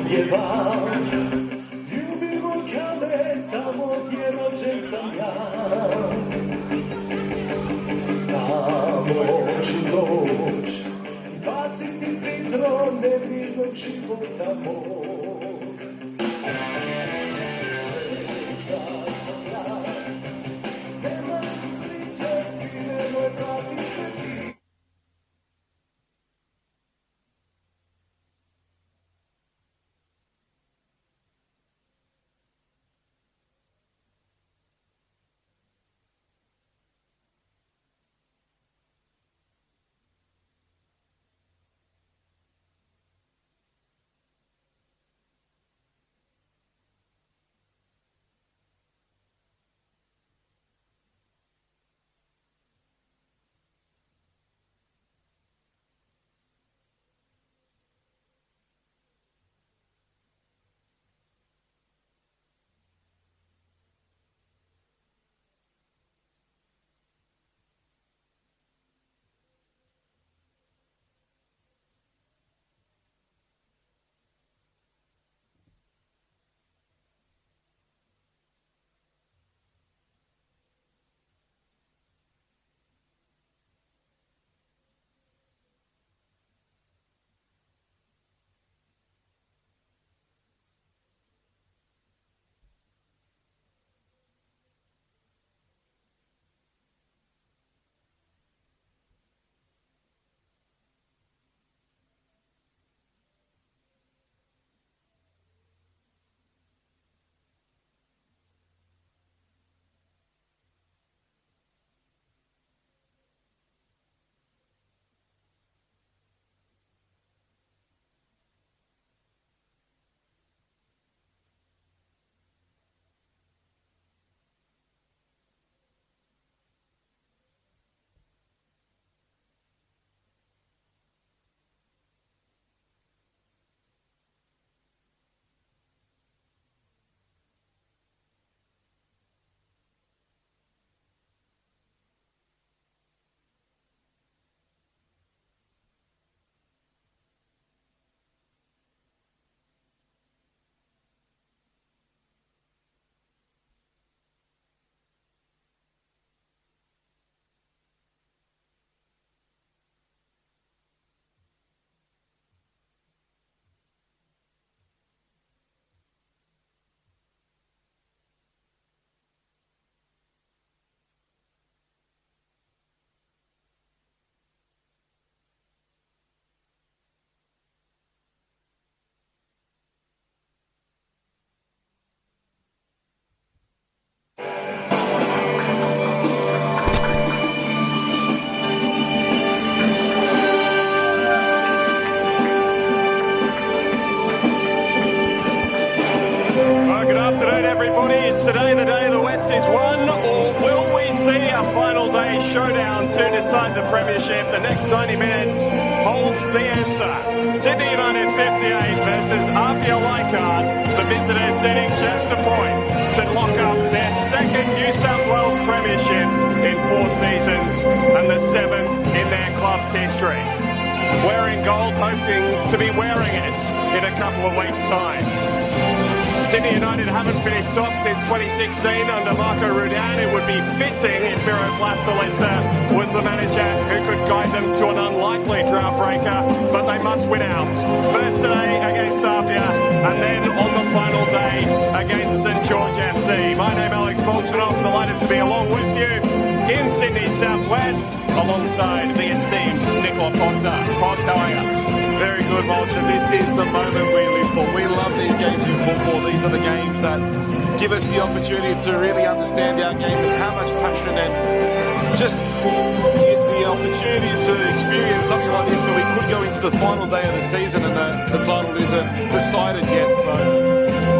pjevam. Ljubimo kame, tamo gdje rođen sam ja. Tamo ću doć i baciti sidro nevinog života mog. Da sam ja, nema sliče, sine moj, vrati se ti. Is today the day the West is won, or will we see a final day showdown to decide the premiership? The next 90 minutes holds the answer. Sydney United 58 versus APIA Leichhardt. The visitors needing just a point to lock up their second New South Wales premiership in 4 seasons and the 7th in their club's history. Wearing gold, hoping to be wearing it in a couple of weeks' time. Sydney United haven't finished top since 2016 under Marco Rudan. It would be fitting if Miro Plastalenta was the manager who could guide them to an unlikely drought breaker, but they must win out. First today against Apia, and then on the final day against St George FC. My name is Alex Bolchanoff, delighted to be along with you in Sydney's southwest, alongside the esteemed Nicola Costa. Pod, how are you? Very good, Vulture. This is the moment we live for. We love these games in football. These are the games that give us the opportunity to really understand our game and how much passion and just the opportunity to experience something like this where we could go into the final day of the season and the title isn't decided yet. So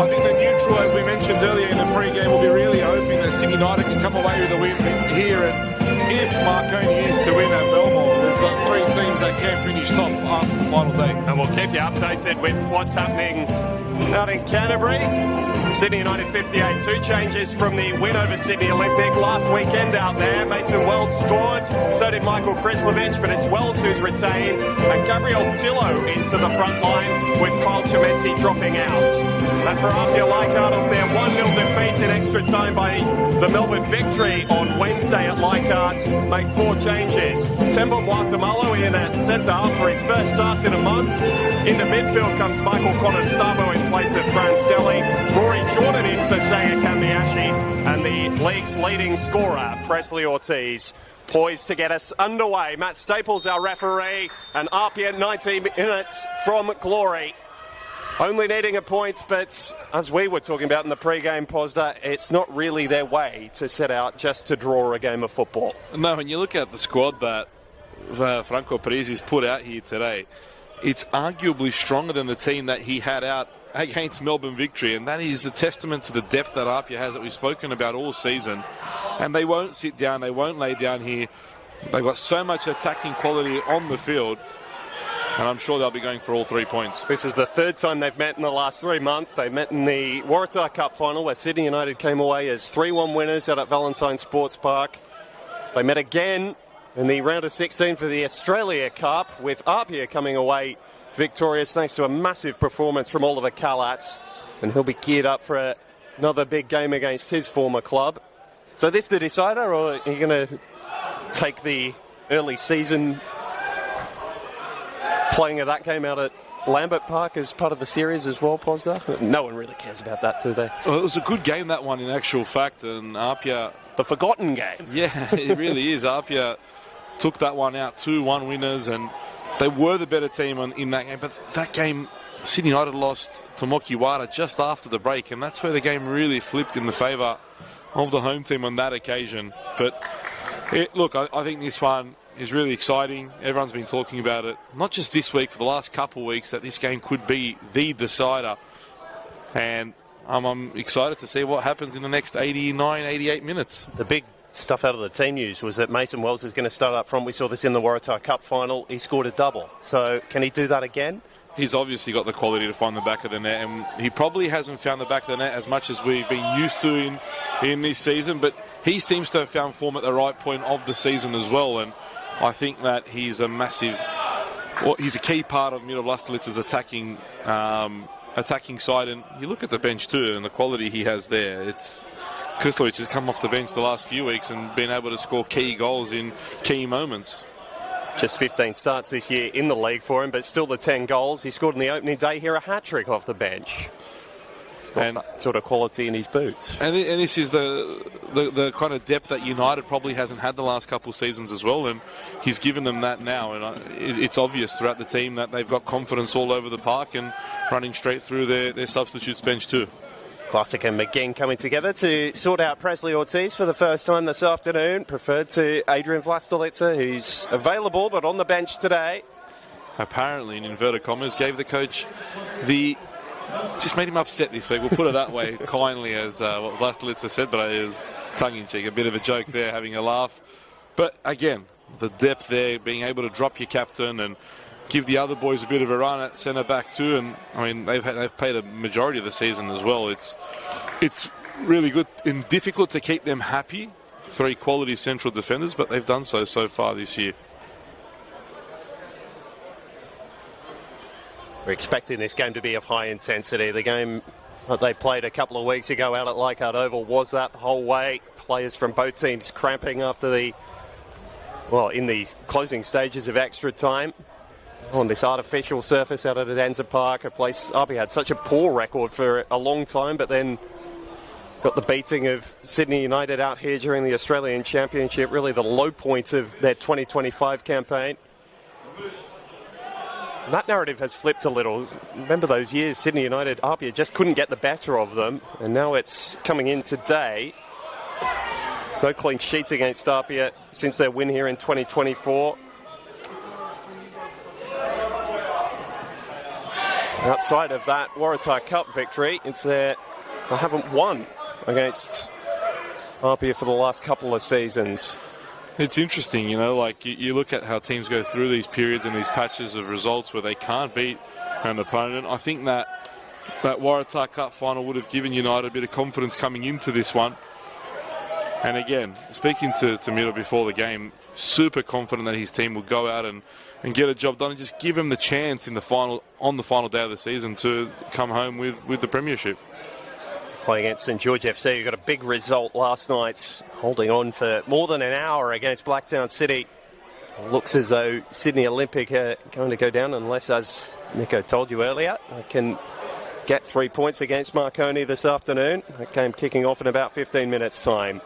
I think the neutral, as we mentioned earlier in the pre-game, will be really hoping that Sydney United can come away with a win here. And if Marconi is to win at Belmore, there's got 3 teams that can finish top after the final day. And we'll keep you updated with what's happening out in Canterbury. Sydney United 58, 2 changes from the win over Sydney Olympic last weekend out there. Mason Wells scored, so did Michael Krislovich, but it's Wells who's retained, and Gabriel Tillo into the front line with Kyle Chimenti dropping out. And for APIA Leichhardt off their 1-0 defeat in extra time by the Melbourne Victory on Wednesday at Leichhardt, make 4 changes. Temba Guatemala in at centre for his first start in a month. Into midfield comes Michael Conostamo in place of Franz Deli. Rory Jordan in for Saya Kambiashi, and the league's leading scorer, Presley Ortiz, poised to get us underway. Matt Staples, our referee, and APIA 90 minutes from glory. Only needing a point, but as we were talking about in the pre-game, Posda, it's not really their way to set out just to draw a game of football. No, when you look at the squad that Franco Parisi's put out here today, it's arguably stronger than the team that he had out against Melbourne Victory, and that is a testament to the depth that APIA has that we've spoken about all season. And they won't sit down, they won't lay down here. They've got so much attacking quality on the field, and I'm sure they'll be going for all 3 points. This is the 3rd time they've met in the last 3 months. They met in the Waratah Cup final, where Sydney United came away as 3-1 winners out at Valentine Sports Park. They met again in the round of 16 for the Australia Cup, with APIA coming away victorious thanks to a massive performance from Oliver Kalatz, and he'll be geared up for another big game against his former club. So this the decider, or are you going to take the early season playing of that game out at Lambert Park as part of the series as well, Posda? No one really cares about that, do they? Well, it was a good game, that one, in actual fact, and APIA... The forgotten game. Yeah, it really is. APIA took that one out, 2-1 winners, and they were the better team in that game. But that game, Sydney United lost to Mokiwara just after the break, and that's where the game really flipped in the favour of the home team on that occasion. But, look, I think this one is really exciting. Everyone's been talking about it, not just this week, for the last couple of weeks, that this game could be the decider. And I'm excited to see what happens in the next 89, 88 minutes. The big stuff out of the team news was that Mason Wells is going to start up front. We saw this in the Waratah Cup final. He scored a double. So can he do that again? He's obviously got the quality to find the back of the net, and he probably hasn't found the back of the net as much as we've been used to in this season, but he seems to have found form at the right point of the season as well, and I think that he's a key part of Miroslav Stalica's attacking side. And you look at the bench too, and the quality he has there. It's Krislovich has come off the bench the last few weeks and been able to score key goals in key moments. Just 15 starts this year in the league for him, but still the 10 goals. He scored on the opening day here, a hat-trick off the bench. He's got that sort of quality in his boots. And this is the kind of depth that United probably hasn't had the last couple of seasons as well, and he's given them that now. And it's obvious throughout the team that they've got confidence all over the park and running straight through their substitutes bench too. Classic and McGinn coming together to sort out Presley Ortiz for the first time this afternoon, preferred to Adrian Vlastelica, who's available but on the bench today. Apparently, in inverted commas, gave the coach just made him upset this week. We'll put it that way, kindly, as what Vlastelica said, but it is tongue-in-cheek, a bit of a joke there, having a laugh. But again, the depth there, being able to drop your captain and give the other boys a bit of a run at centre back too, and I mean they've played a majority of the season as well. It's really good and difficult to keep them happy. 3 quality central defenders, but they've done so far this year. We're expecting this game to be of high intensity. The game that they played a couple of weeks ago out at Leichhardt Oval was that the whole way. Players from both teams cramping after in the closing stages of extra time. On this artificial surface out at Adenza Park, a place APIA had such a poor record for a long time, but then got the beating of Sydney United out here during the Australian Championship, really the low point of their 2025 campaign. And that narrative has flipped a little. Remember those years, Sydney United, APIA just couldn't get the better of them, and now it's coming in today. No clean sheets against APIA since their win here in 2024. Outside of that Waratah Cup victory, they haven't won against APIA for the last couple of seasons. It's interesting, you look at how teams go through these periods and these patches of results where they can't beat an opponent. I think that that Waratah Cup final would have given United a bit of confidence coming into this one. And again, speaking to Miro before the game, super confident that his team will go out and get a job done and just give him the chance on the final day of the season to come home with the premiership. Playing against St George FC, who got a big result last night, holding on for more than an hour against Blacktown City. Looks as though Sydney Olympic are going to go down unless, as Nico told you earlier, they can get 3 points against Marconi this afternoon. That game kicking off in about 15 minutes' time.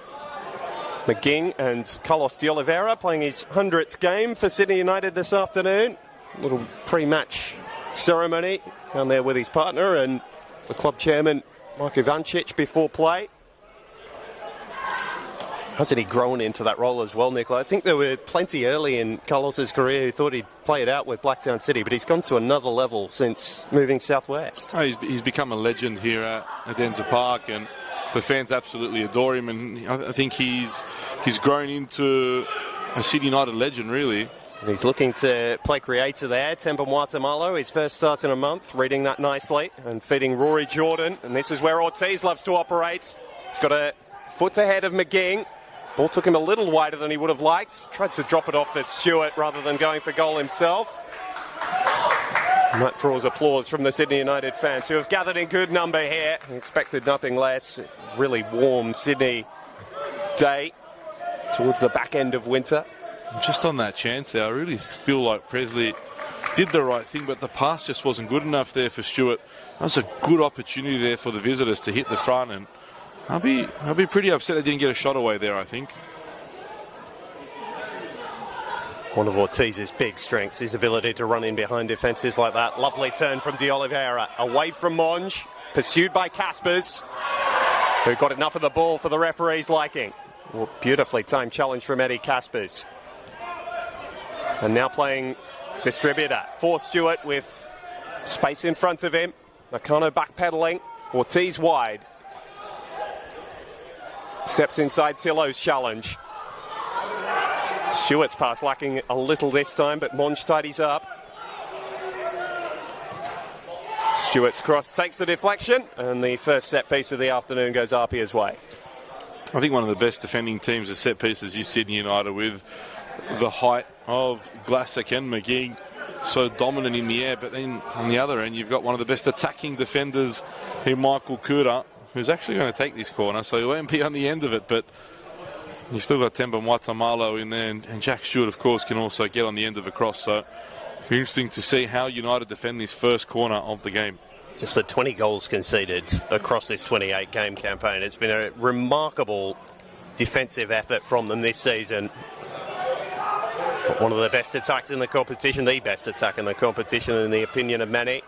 McGing and Carlos de Oliveira playing his 100th game for Sydney United this afternoon. Little pre-match ceremony down there with his partner and the club chairman, Mark Ivancic, before play. Hasn't he grown into that role as well, Nicola? I think there were plenty early in Carlos's career who thought he'd play it out with Blacktown City, but he's gone to another level since moving southwest. Oh, he's become a legend here at Denza Park, and the fans absolutely adore him, and I think he's grown into a Sydney United legend, really. He's looking to play creator there. Temba Muatamalo, his first start in a month, reading that nicely and feeding Rory Jordan. And this is where Ortiz loves to operate. He's got a foot ahead of McGing. Ball took him a little wider than he would have liked. Tried to drop it off for Stewart rather than going for goal himself. And that draws applause from the Sydney United fans, who have gathered in good number here. Expected nothing less. Really warm Sydney day towards the back end of winter. Just on that chance there, I really feel like Presley did the right thing, but the pass just wasn't good enough there for Stewart. That was a good opportunity there for the visitors to hit the front, and I'll be pretty upset they didn't get a shot away there, I think. One of Ortiz's big strengths, his ability to run in behind defences like that. Lovely turn from de Oliveira, away from Monge, pursued by Caspers, who got enough of the ball for the referee's liking. Well, beautifully timed challenge from Eddie Caspers. And now playing distributor for Stewart with space in front of him. Nakano backpedaling, Ortiz wide. Steps inside Tillo's challenge. Stewart's pass lacking a little this time, but Monge tidies up. Stewart's cross takes the deflection, and the first set piece of the afternoon goes APIA's way. I think one of the best defending teams of set pieces is Sydney United, with the height of Glassick and McGee so dominant in the air. But then on the other end, you've got one of the best attacking defenders in Michael Kuda, who's actually going to take this corner, so he won't be on the end of it. But you've still got Temba Muatamalo in there, and Jack Stewart, of course, can also get on the end of a cross. So interesting to see how United defend this first corner of the game. Just the 20 goals conceded across this 28-game campaign. It's been a remarkable defensive effort from them this season. One of the best attacks in the competition, the best attack in the competition in the opinion of many.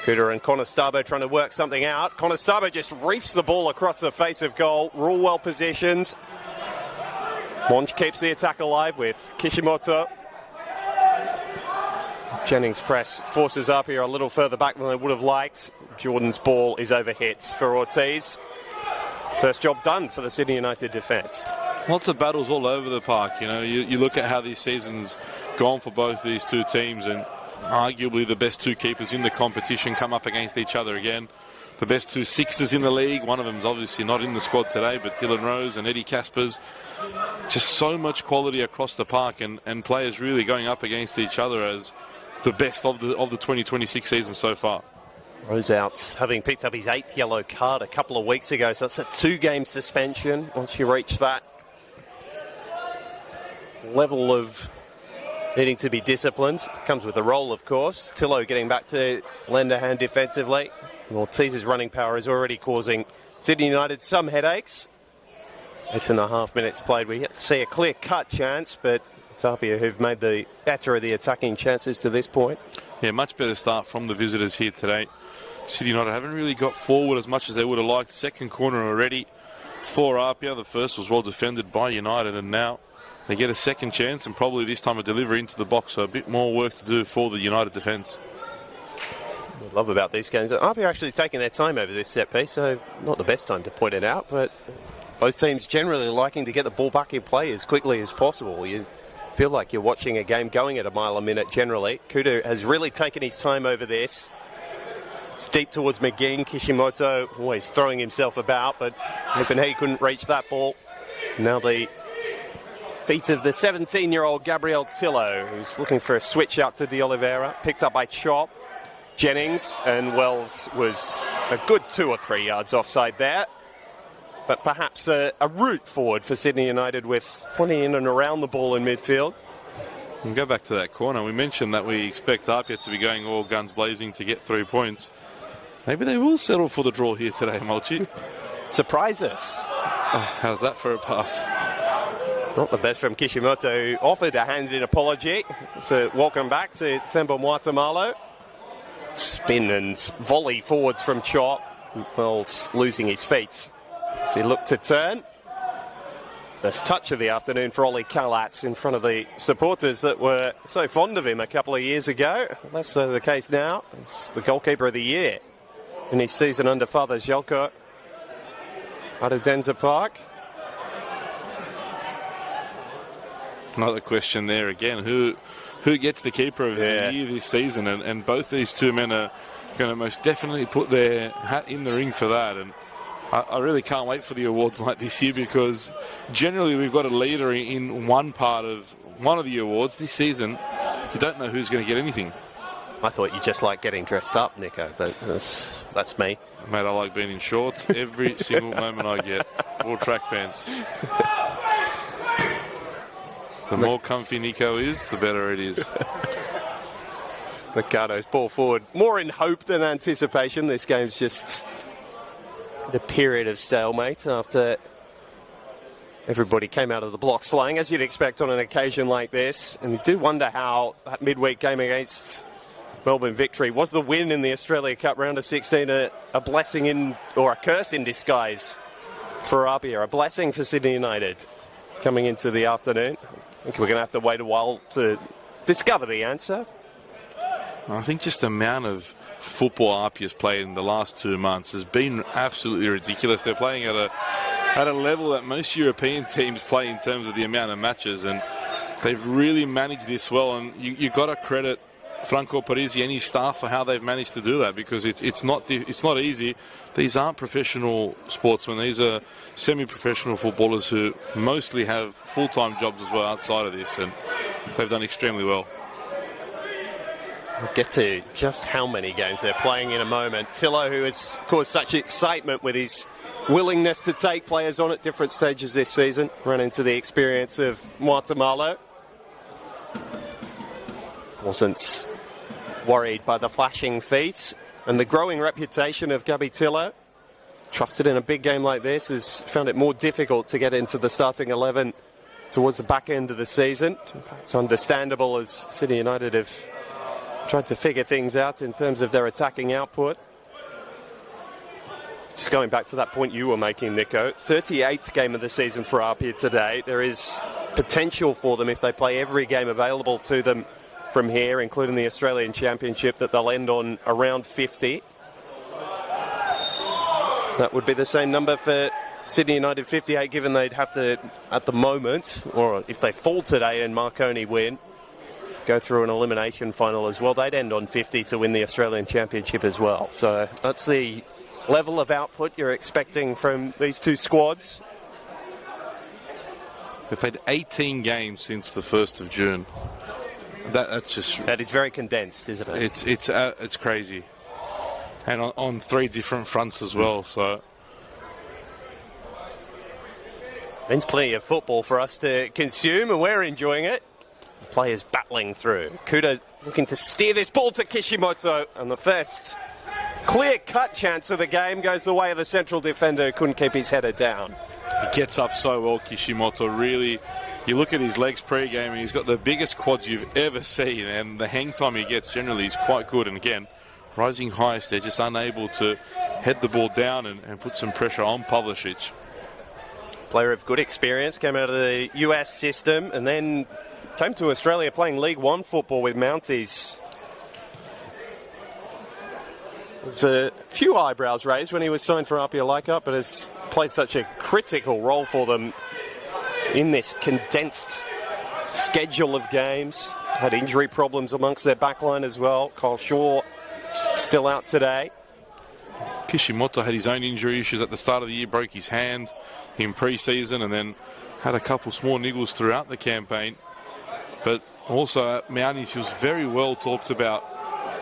Kuda and Conestabo trying to work something out. Conestabo just reefs the ball across the face of goal. Rule well positioned. Monge keeps the attack alive with Kishimoto. Jennings' press forces up here a little further back than they would have liked. Jordan's ball is overhit for Ortiz. First job done for the Sydney United defence. Lots of battles all over the park. You know, you look at how this season's gone for both these two teams, and arguably the best two keepers in the competition come up against each other again. The best two sixers in the league. One of them's obviously not in the squad today, but Dylan Rose and Eddie Caspers. Just so much quality across the park, and players really going up against each other as the best of the 2026 season so far. Rose out, having picked up his 8th yellow card a couple of weeks ago, so that's a 2-game suspension once you reach that level of needing to be disciplined. Comes with the role, of course. Tillo getting back to lend a hand defensively. And Ortiz's running power is already causing Sydney United some headaches. 8.5 minutes played. We see a clear-cut chance, but it's APIA who've made the better of the attacking chances to this point. Yeah, much better start from the visitors here today. Sydney United haven't really got forward as much as they would have liked. Second corner already for APIA. The first was well defended by United, and now they get a second chance, and probably this time a delivery into the box, so a bit more work to do for the United defence. What I love about these games, APIA actually taking their time over this set piece, so not the best time to point it out, but both teams generally liking to get the ball back in play as quickly as possible. You feel like you're watching a game going at a mile a minute generally. Kuda has really taken his time over this. It's deep towards McGinn. Kishimoto always throwing himself about, but even he couldn't reach that ball. Now the feet of the 17-year-old Gabriel Tillo, who's looking for a switch out to De Oliveira. Picked up by Chop, Jennings, and Wells was a good 2 or 3 yards offside there. But perhaps a route forward for Sydney United with plenty in and around the ball in midfield. And go back to that corner. We mentioned that we expect APIA to be going all guns blazing to get 3 points. Maybe they will settle for the draw here today, Mulchi. Surprise us. Oh, how's that for a pass? Not the best from Kishimoto, who offered a hand-in apology. So welcome back to Temba Muatamalo. Spin and volley forwards from Chop, Wells losing his feet. So he looked to turn. First touch of the afternoon for Ollie Kalatz in front of the supporters that were so fond of him a couple of years ago. Less so the case now. He's the goalkeeper of the year in his season under Father Jelko out of Denza Park. Another question there again. Who gets the keeper of the year this season? And both these two men are going to most definitely put their hat in the ring for that. And I really can't wait for the awards like this year, because generally we've got a leader in one part of one of the awards. This season, you don't know who's going to get anything. I thought you just liked getting dressed up, Nico, but that's me. Mate, I like being in shorts every single moment I get, or track pants. The more comfy Nico is, the better it is. Ricardo's ball forward. More in hope than anticipation. This game's just the period of stalemate after everybody came out of the blocks flying, as you'd expect on an occasion like this. And you do wonder how that midweek game against Melbourne Victory was the win in the Australia Cup round of 16 a blessing in, or a curse in disguise for APIA, a blessing for Sydney United coming into the afternoon. I think we're going to have to wait a while to discover the answer. I think just the amount of football APIA's played in the last 2 months has been absolutely ridiculous. They're playing at a level that most European teams play in terms of the amount of matches, and they've really managed this well. And you've got to credit Franco Parisi and his staff for how they've managed to do that, because it's not easy. These aren't professional sportsmen. These are semi-professional footballers who mostly have full-time jobs as well outside of this, and they've done extremely well. We'll get to just how many games they're playing in a moment. Tillo, who has caused such excitement with his willingness to take players on at different stages this season, run into the experience of Muatamalo. Wasn't worried by the flashing feet and the growing reputation of Gabi Tillo. Trusted in a big game like this, has found it more difficult to get into the starting 11 towards the back end of the season. It's understandable, as Sydney United have tried to figure things out in terms of their attacking output. Just going back to that point you were making, Nico, 38th game of the season for APIA today. There is potential for them, if they play every game available to them from here, including the Australian Championship, that they'll end on around 50. That would be the same number for Sydney United, 58, given they'd have to, at the moment, or if they fall today and Marconi win, go through an elimination final as well. They'd end on 50 to win the Australian Championship as well. So that's the level of output you're expecting from these two squads. They've played 18 games since the 1st of June. That is very condensed, isn't it? It's crazy, and on 3 different fronts as well. So means plenty of football for us to consume, and we're enjoying it. Players battling through. Kuda looking to steer this ball to Kishimoto, and the first clear-cut chance of the game goes the way of the central defender who couldn't keep his header down. He gets up so well, Kishimoto. Really, you look at his legs pre-game, and he's got the biggest quads you've ever seen, and the hang time he gets generally is quite good. And again, rising highest, they're just unable to head the ball down and put some pressure on Pavlicic. Player of good experience, came out of the US system, and then came to Australia playing League One football with Mounties. There's a few eyebrows raised when he was signed for APIA Leichhardt, but has played such a critical role for them in this condensed schedule of games. Had injury problems amongst their backline as well. Kyle Shaw still out today. Kishimoto had his own injury issues at the start of the year, broke his hand in pre-season, and then had a couple small niggles throughout the campaign. But also at Mounties, he was very well talked about.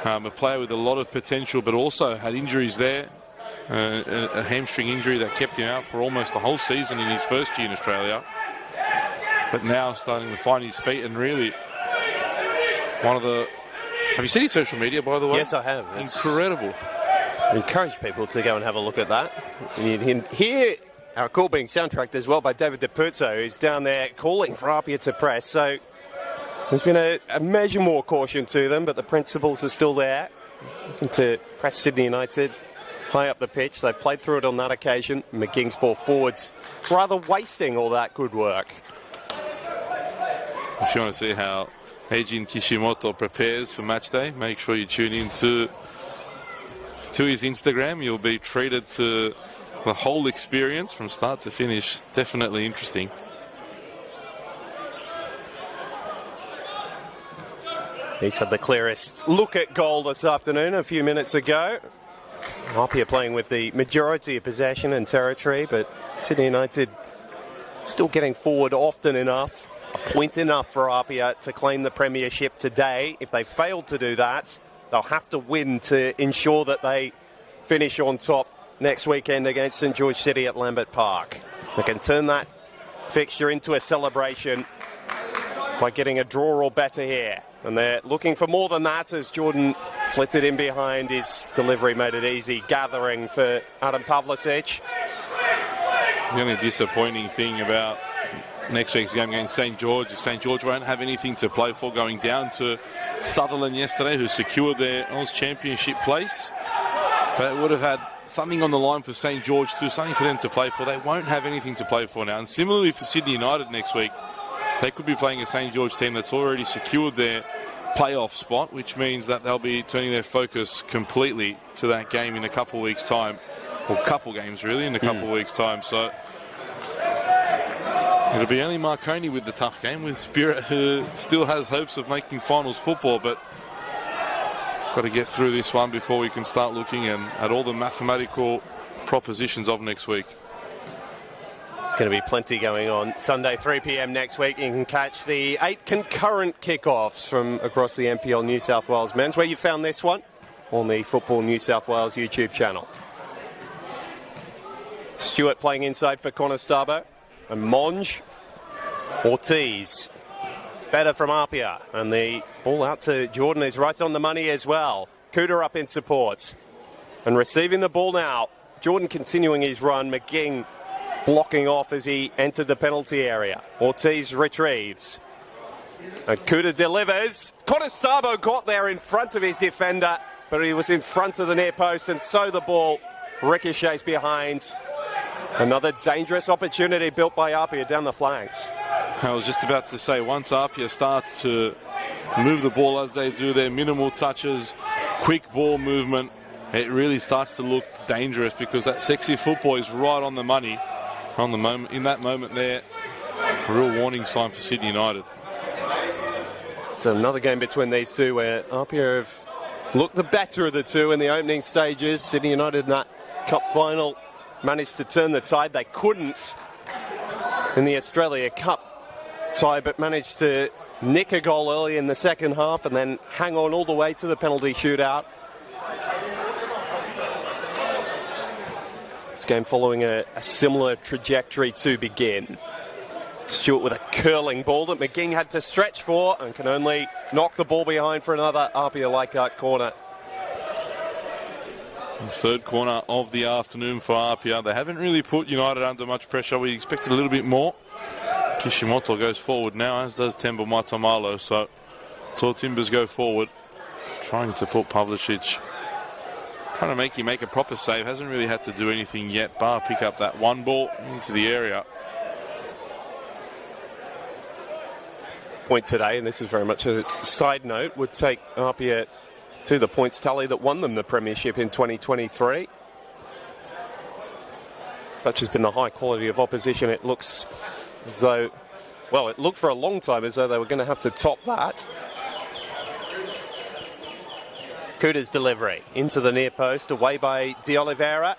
A player with a lot of potential, but also had injuries there. A hamstring injury that kept him out for almost the whole season in his first year in Australia. But now starting to find his feet, and really one of the... Have you seen his social media, by the way? Yes, I have. Incredible. I encourage people to go and have a look at that. And you can hear our call being soundtracked as well by David DePuzzo, who's down there calling for APIA to press. So there's been a measure more caution to them, but the principles are still there. Looking to press Sydney United high up the pitch. They've played through it on that occasion. McGing's ball forwards rather wasting all that good work. If you want to see how Eijin Kishimoto prepares for match day, make sure you tune in to his Instagram. You'll be treated to the whole experience from start to finish. Definitely interesting. He's had the clearest look at goal this afternoon a few minutes ago. APIA playing with the majority of possession and territory, but Sydney United still getting forward often enough, a point enough for APIA to claim the premiership today. If they fail to do that, they'll have to win to ensure that they finish on top next weekend against St George City at Lambert Park. They can turn that fixture into a celebration by getting a draw or better here. And they're looking for more than that as Jordan flitted in behind. His delivery made it easy. Gathering for Adam Pavlicic. The only disappointing thing about next week's game against St George is St George won't have anything to play for, going down to Sutherland yesterday, who secured their Oz Championship place. But it would have had something on the line for St George too, something for them to play for. They won't have anything to play for now. And similarly for Sydney United next week, they could be playing a St George team that's already secured their playoff spot, which means that they'll be turning their focus completely to that game in a couple of weeks' time. Or couple games, really, in a couple of weeks' time. So it'll be only Marconi with the tough game, with Spirit, who still has hopes of making finals football, but got to get through this one before we can start looking at all the mathematical propositions of next week. There's going to be plenty going on. Sunday, 3 p.m. next week, you can catch the 8 concurrent kickoffs from across the NPL New South Wales men's. Where you found this one? On the Football New South Wales YouTube channel. Stewart playing inside for Conestogo. And Monge, Ortiz. Better from APIA. And the ball out to Jordan is right on the money as well. Cooter up in support. And receiving the ball now. Jordan continuing his run. McGing blocking off as he entered the penalty area. Ortiz retrieves. And Cooter delivers. Conestogo got there in front of his defender, but he was in front of the near post, and so the ball ricochets behind. Another dangerous opportunity built by APIA down the flanks. I was just about to say, once APIA starts to move the ball as they do, their minimal touches, quick ball movement, it really starts to look dangerous, because that sexy football is right on the money. On the moment, in that moment there, a real warning sign for Sydney United. So another game between these two where APIA have looked the better of the two in the opening stages. Sydney United in that cup final managed to turn the tide. They couldn't in the Australia Cup tie, but managed to nick a goal early in the second half and then hang on all the way to the penalty shootout. This game following a similar trajectory to begin. Stewart with a curling ball that McGing had to stretch for and can only knock the ball behind for another APIA Leichhardt corner. Third corner of the afternoon for APIA. They haven't really put United under much pressure. We expected a little bit more. Kishimoto goes forward now, as does Temba Matamalo. So Tor Timbers go forward, trying to put Pavlicic, trying to make him make a proper save. Hasn't really had to do anything yet, bar pick up that one ball into the area. Point today, and this is very much a side note, would take APIA to the points tally that won them the premiership in 2023. Such has been the high quality of opposition. It looks as though, well, it looked for a long time as though they were going to have to top that. Cooter's delivery into the near post, away by De Oliveira.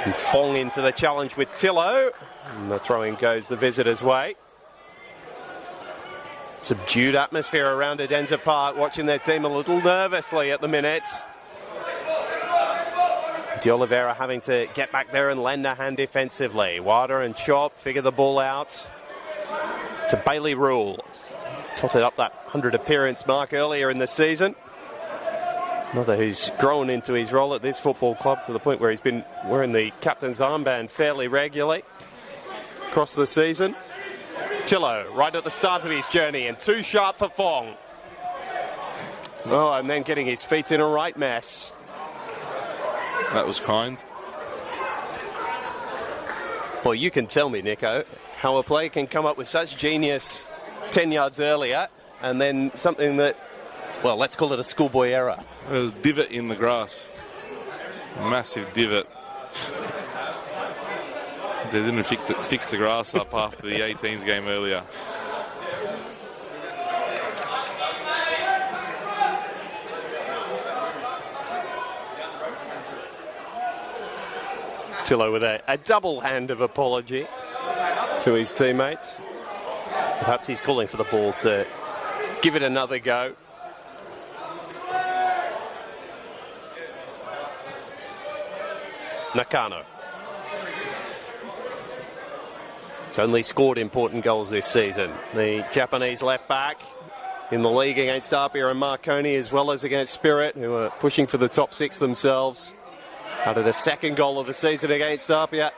And Fong into the challenge with Tillo. And the throw-in goes the visitors' way. Subdued atmosphere around Adenza Park, watching their team a little nervously at the minute. De Oliveira having to get back there and lend a hand defensively. Wilder and Chop figure the ball out to Bailey Rule. Totted up that 100 appearance mark earlier in the season. Another who's grown into his role at this football club to the point where he's been wearing the captain's armband fairly regularly across the season. Tillo right at the start of his journey and too sharp for Fong. Oh, and then getting his feet in a right mess. That was kind. Well, you can tell me, Nico, how a player can come up with such genius 10 yards earlier and then something that, well, let's call it a schoolboy error. There was a divot in the grass. Massive divot. They didn't fix the grass up after the 18s game earlier. Tillo with a double hand of apology to his teammates. Perhaps he's calling for the ball to give it another go. Nakano. He's only scored important goals this season. The Japanese left back in the league against APIA and Marconi, as well as against Spirit, who are pushing for the top six themselves. Added a second goal of the season against APIA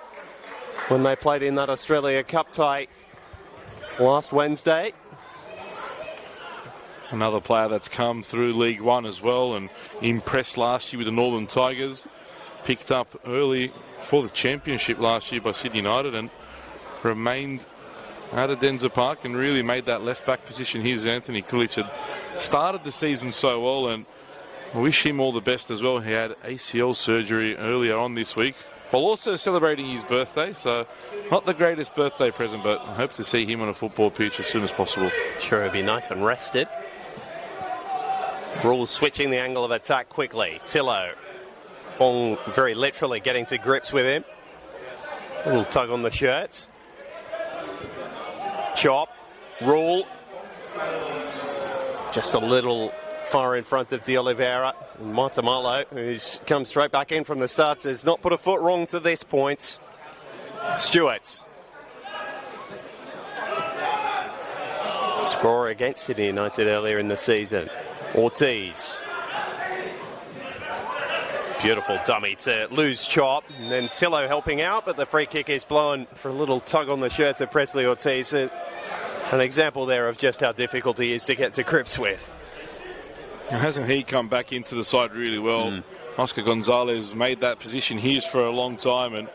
when they played in that Australia Cup tie last Wednesday. Another player that's come through League One as well and impressed last year with the Northern Tigers. Picked up early for the championship last year by Sydney United and remained out of Adenza Park and really made that left-back position. Here's Anthony Kulic. Had started the season so well, and I wish him all the best as well. He had ACL surgery earlier on this week while also celebrating his birthday, so not the greatest birthday present, but I hope to see him on a football pitch as soon as possible. Sure, he'll be nice and rested. Rules switching the angle of attack quickly. Tillo. Fong very literally getting to grips with him. A little tug on the shirt. Chop. Rule. Just a little far in front of De Oliveira. Matamalo, who's come straight back in from the start, has not put a foot wrong to this point. Stewart. Scorer against Sydney United earlier in the season. Ortiz. Beautiful dummy to lose Chop. And then Tillo helping out, but the free kick is blown for a little tug on the shirt to Presley Ortiz. An example there of just how difficult he is to get to grips with. Hasn't he come back into the side really well? Oscar Gonzalez made that position his for a long time, and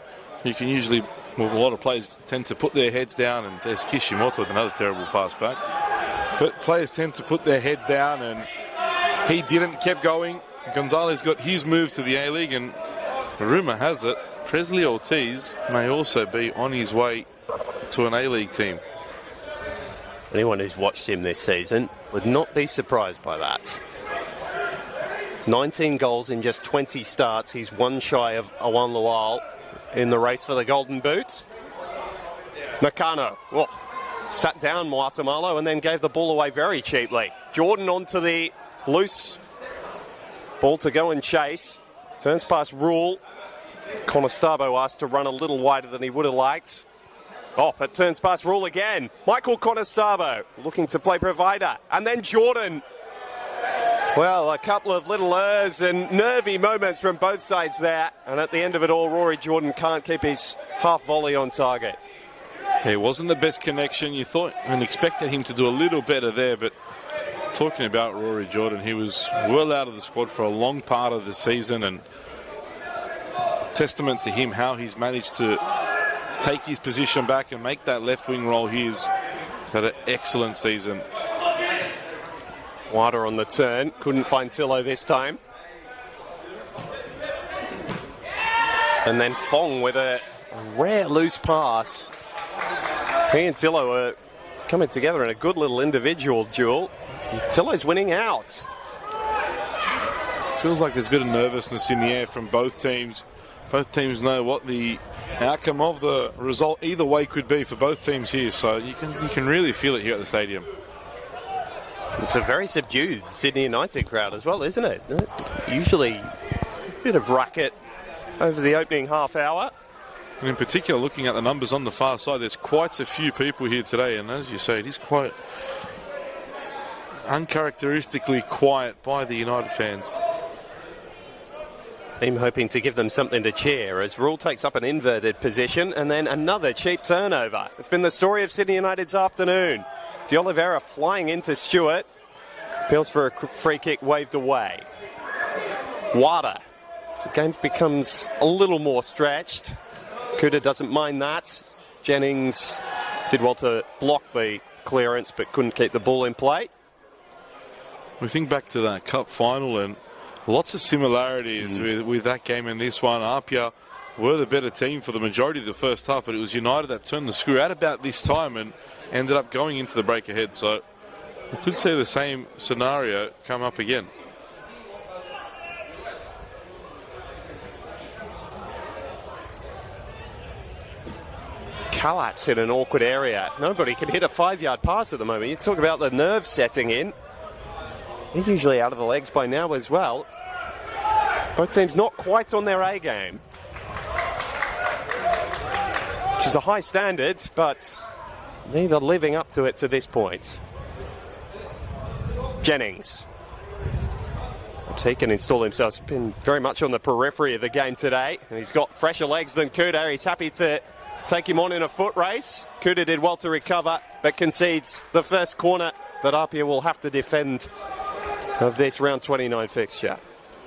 you can usually, well, a lot of players tend to put their heads down, and there's Kishimoto with another terrible pass back. But players tend to put their heads down, and he didn't, kept going. Gonzalez got his move to the A-League, and rumour has it Presley Ortiz may also be on his way to an A-League team. Anyone who's watched him this season would not be surprised by that. 19 goals in just 20 starts. He's one shy of Awan Lual in the race for the Golden Boot. Nakano sat down Moatamalo and then gave the ball away very cheaply. Jordan onto the loose ball to go and chase. Turns past Rule. Conestabo asked to run a little wider than he would have liked. It turns past Rule again. Michael Conestabo looking to play provider. And then Jordan. Well, a couple of little errs and nervy moments from both sides there. And at the end of it all, Rory Jordan can't keep his half volley on target. It wasn't the best connection. You thought and expected him to do a little better there, but talking about Rory Jordan, he was well out of the squad for a long part of the season, and testament to him how he's managed to take his position back and make that left wing role. He's had an excellent season. Wider on the turn, couldn't find Tillo this time. And then Fong with a rare loose pass. He and Tillo are coming together in a good little individual duel. Tillo's winning out. feels like there's a bit of nervousness in the air from both teams. Both teams know what the outcome of the result either way could be for both teams here. So you can really feel it here at the stadium. It's a very subdued Sydney United crowd as well, isn't it? Usually a bit of racket over the opening half hour. And in particular, looking at the numbers on the far side, there's quite a few people here today. And as you say, it is quite uncharacteristically quiet by the United fans. Team hoping to give them something to cheer as Rule takes up an inverted position and then another cheap turnover. It's been the story of Sydney United's afternoon. De Oliveira flying into Stewart. Appeals for a free kick waved away. Wada. So the game becomes a little more stretched. Kuda doesn't mind that. Jennings did well to block the clearance but couldn't keep the ball in play. We think back to that cup final and lots of similarities with that game and this one. APIA were the better team for the majority of the first half, but it was United that turned the screw at about this time and ended up going into the break ahead. So we could see the same scenario come up again. Kalat's in an awkward area. Nobody can hit a 5-yard pass at the moment. You talk about the nerves setting in. They're usually out of the legs by now as well. Both teams not quite on their A game. Which is a high standard, but neither living up to it to this point. Jennings. Perhaps he can install himself. He's been very much on the periphery of the game today. And he's got fresher legs than Kuda. He's happy to take him on in a foot race. Kuda did well to recover, but concedes the first corner that APIA will have to defend of this round 29 fixture.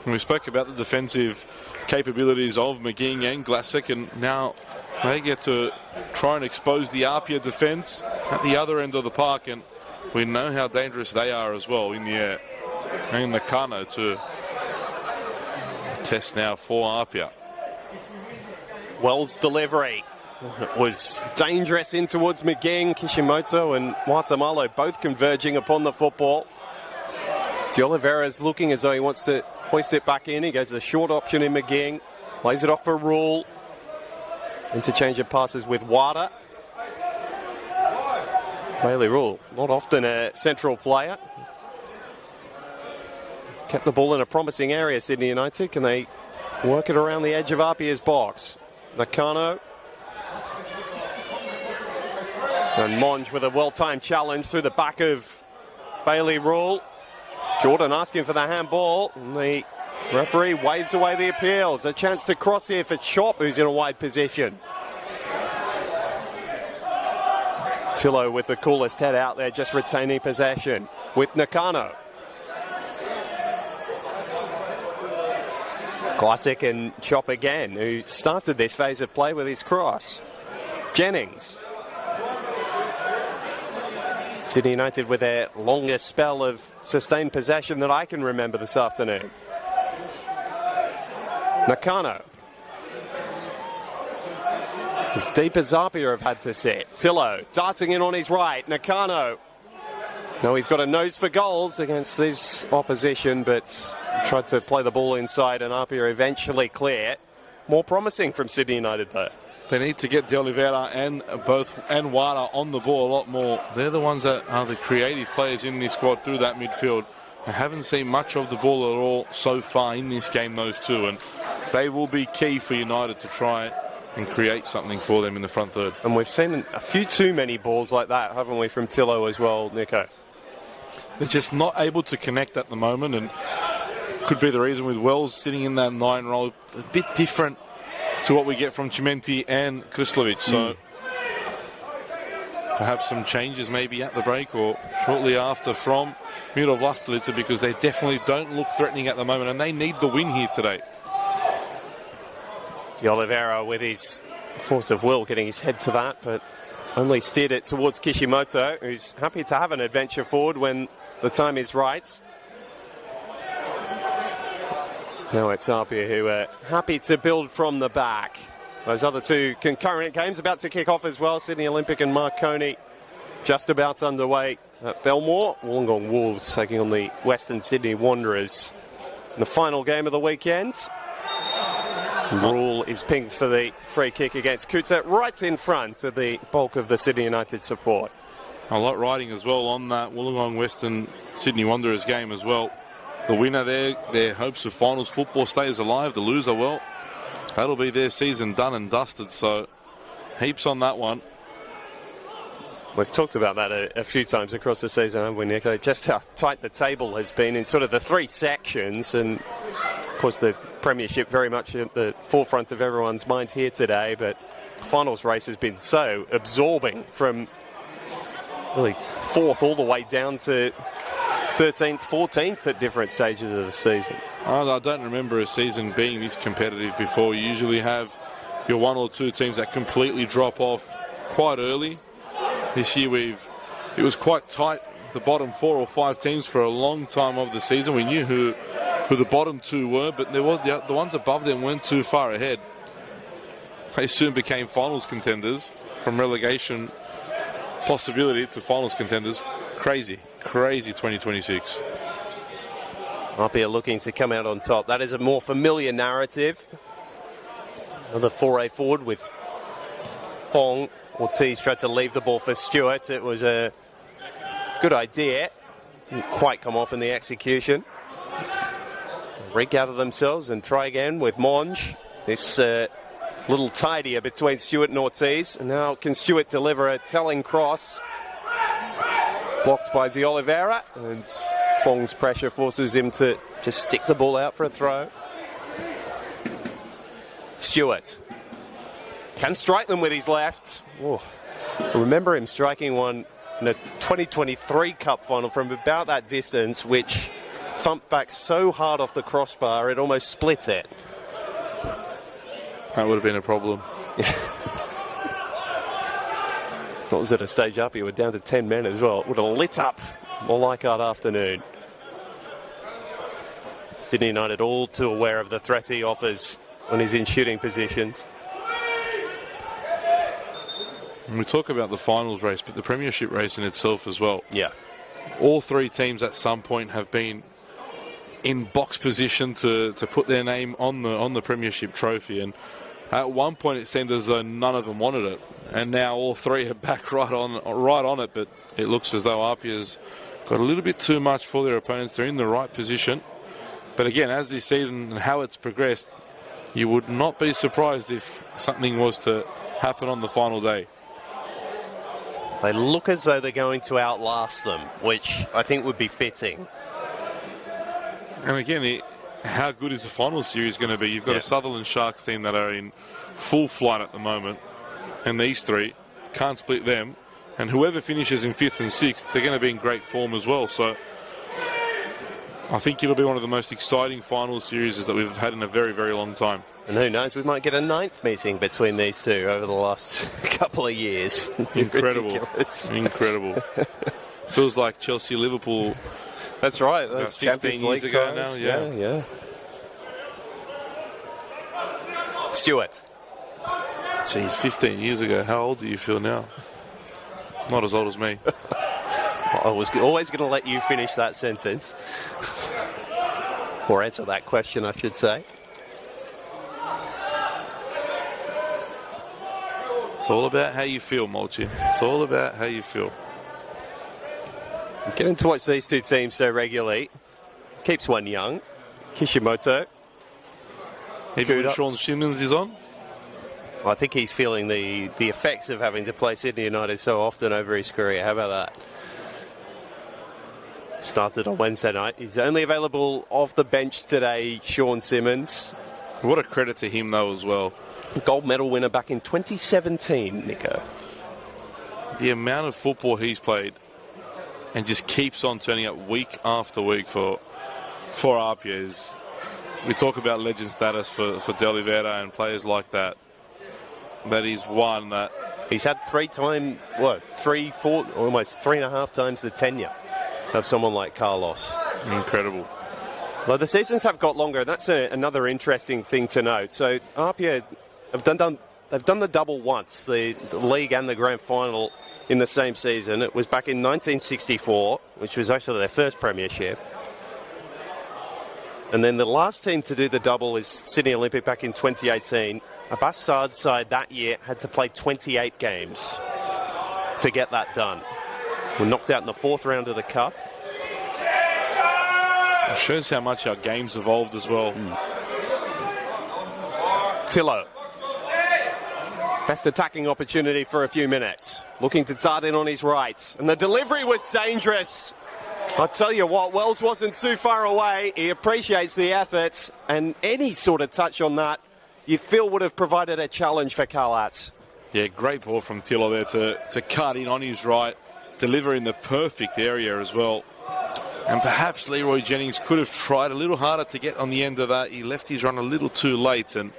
We spoke about the defensive capabilities of McGing and Glassick, and now they get to try and expose the APIA defence at the other end of the park, and we know how dangerous they are as well in the air. And Nakano to test now for APIA. Wells' delivery was dangerous in towards McGing. Kishimoto and Watamalo both converging upon the football. De Oliveira's looking as though he wants to hoist it back in. He goes a short option in McGing. Plays it off for Rule. Interchange of passes with Wada. Bailey Rule, not often a central player. Kept the ball in a promising area, Sydney United. Can they work it around the edge of APIA's box? Nakano. And Monge with a well-timed challenge through the back of Bailey Rule. Jordan asking for the handball. And the referee waves away the appeals. A chance to cross here for Chop, who's in a wide position. Tillo with the coolest head out there, just retaining possession with Nakano. Classic and Chop again, who started this phase of play with his cross. Jennings. Sydney United with their longest spell of sustained possession that I can remember this afternoon. Nakano. As deep as APIA have had to sit. Tillo darting in on his right. Nakano. No, he's got a nose for goals against this opposition, but tried to play the ball inside and APIA eventually clear. More promising from Sydney United though. They need to get De Oliveira and Wada on the ball a lot more. They're the ones that are the creative players in this squad through that midfield. I haven't seen much of the ball at all so far in this game, those two, and they will be key for United to try and create something for them in the front third. And we've seen a few too many balls like that, haven't we, from Tillo as well, Nico? They're just not able to connect at the moment, and could be the reason with Wells sitting in that 9 role. A bit different to what we get from Chimenti and Krislovic. So perhaps some changes maybe at the break or shortly after from Mirov Lastelica, because they definitely don't look threatening at the moment, and they need the win here today. De Oliveira with his force of will getting his head to that, but only steered it towards Kishimoto, who's happy to have an adventure forward when the time is right. Now it's APIA who are happy to build from the back. Those other two concurrent games about to kick off as well. Sydney Olympic and Marconi just about underway at Belmore. Wollongong Wolves taking on the Western Sydney Wanderers. The final game of the weekend. Rule is pinged for the free kick against Kuta, right in front of the bulk of the Sydney United support. A lot riding as well on that Wollongong Western Sydney Wanderers game as well. The winner there, their hopes of finals football stays alive. The loser, well, that'll be their season done and dusted. So heaps on that one. We've talked about that a few times across the season, haven't we, Nico? Just how tight the table has been in sort of the three sections. And, of course, the Premiership very much at the forefront of everyone's mind here today. But the finals race has been so absorbing from really 4th all the way down to 13th, 14th at different stages of the season. I don't remember a season being this competitive before. You usually have your one or two teams that completely drop off quite early. This year it was quite tight, the bottom 4 or 5 teams for a long time of the season. We knew who the bottom 2 were, but there was the ones above them weren't too far ahead. They soon became finals contenders, from relegation possibility to finals contenders. Crazy 2026. APIA looking to come out on top. That is a more familiar narrative. Another foray forward with Fong. Ortiz tried to leave the ball for Stewart. It was a good idea. Didn't quite come off in the execution. Regather themselves and try again with Monge. This little tidier between Stewart and Ortiz. And now can Stewart deliver a telling cross? Blocked by De Oliveira. And Fong's pressure forces him to just stick the ball out for a throw. Stewart can strike them with his left. Oh, I remember him striking one in a 2023 Cup final from about that distance, which thumped back so hard off the crossbar it almost split it. That would have been a problem. What was at a stage up here? We're down to 10 men as well. It would have lit up more like our afternoon. Sydney United all too aware of the threat he offers when he's in shooting positions. And we talk about the finals race, but the Premiership race in itself as well. Yeah. All 3 teams at some point have been in box position to put their name on the Premiership trophy. And at one point it seemed as though none of them wanted it. And now all 3 are back right on it. But it looks as though APIA's got a little bit too much for their opponents. They're in the right position. But again, as this season and how it's progressed, you would not be surprised if something was to happen on the final day. They look as though they're going to outlast them, which I think would be fitting. And again, how good is the final series going to be? You've got a Sutherland Sharks team that are in full flight at the moment, and these 3 can't split them. And whoever finishes in 5th and 6th, they're going to be in great form as well. So I think it'll be one of the most exciting final series that we've had in a very, very long time. And who knows, we might get a 9th meeting between these 2 over the last couple of years. Incredible. Incredible. Feels like Chelsea-Liverpool. That's right. That's 15 years ago now. Yeah. Stewart. Jeez, 15 years ago. How old do you feel now? Not as old as me. I was always going to let you finish that sentence. Or answer that question, I should say. It's all about how you feel, Mulchi. It's all about how you feel. Getting to watch these 2 teams so regularly keeps one young. Kishimoto. Even when Sean Simmons is on? I think he's feeling the effects of having to play Sydney United so often over his career. How about that? Started on Wednesday night. He's only available off the bench today, Sean Simmons. What a credit to him, though, as well. Gold medal winner back in 2017, Nico. The amount of football he's played and just keeps on turning up week after week for APIA is... We talk about legend status for De Oliveira and players like that. That is one that... He's had 3 times, almost 3.5 times the tenure of someone like Carlos. Incredible. Well, the seasons have got longer. That's another interesting thing to note. So APIA have they've done the double once, the league and the grand final in the same season. It was back in 1964, which was actually their first premiership. And then the last team to do the double is Sydney Olympic back in 2018. Abbas Saad's side that year had to play 28 games to get that done. We're knocked out in the 4th round of the Cup. It shows how much our game's evolved as well. Tillo. Best attacking opportunity for a few minutes. Looking to dart in on his right. And the delivery was dangerous. I'll tell you what, Wells wasn't too far away. He appreciates the effort. And any sort of touch on that, you feel would have provided a challenge for Karlatz. Yeah, great ball from Tillo there to cut in on his right, deliver in the perfect area as well. And perhaps Leroy Jennings could have tried a little harder to get on the end of that. He left his run a little too late and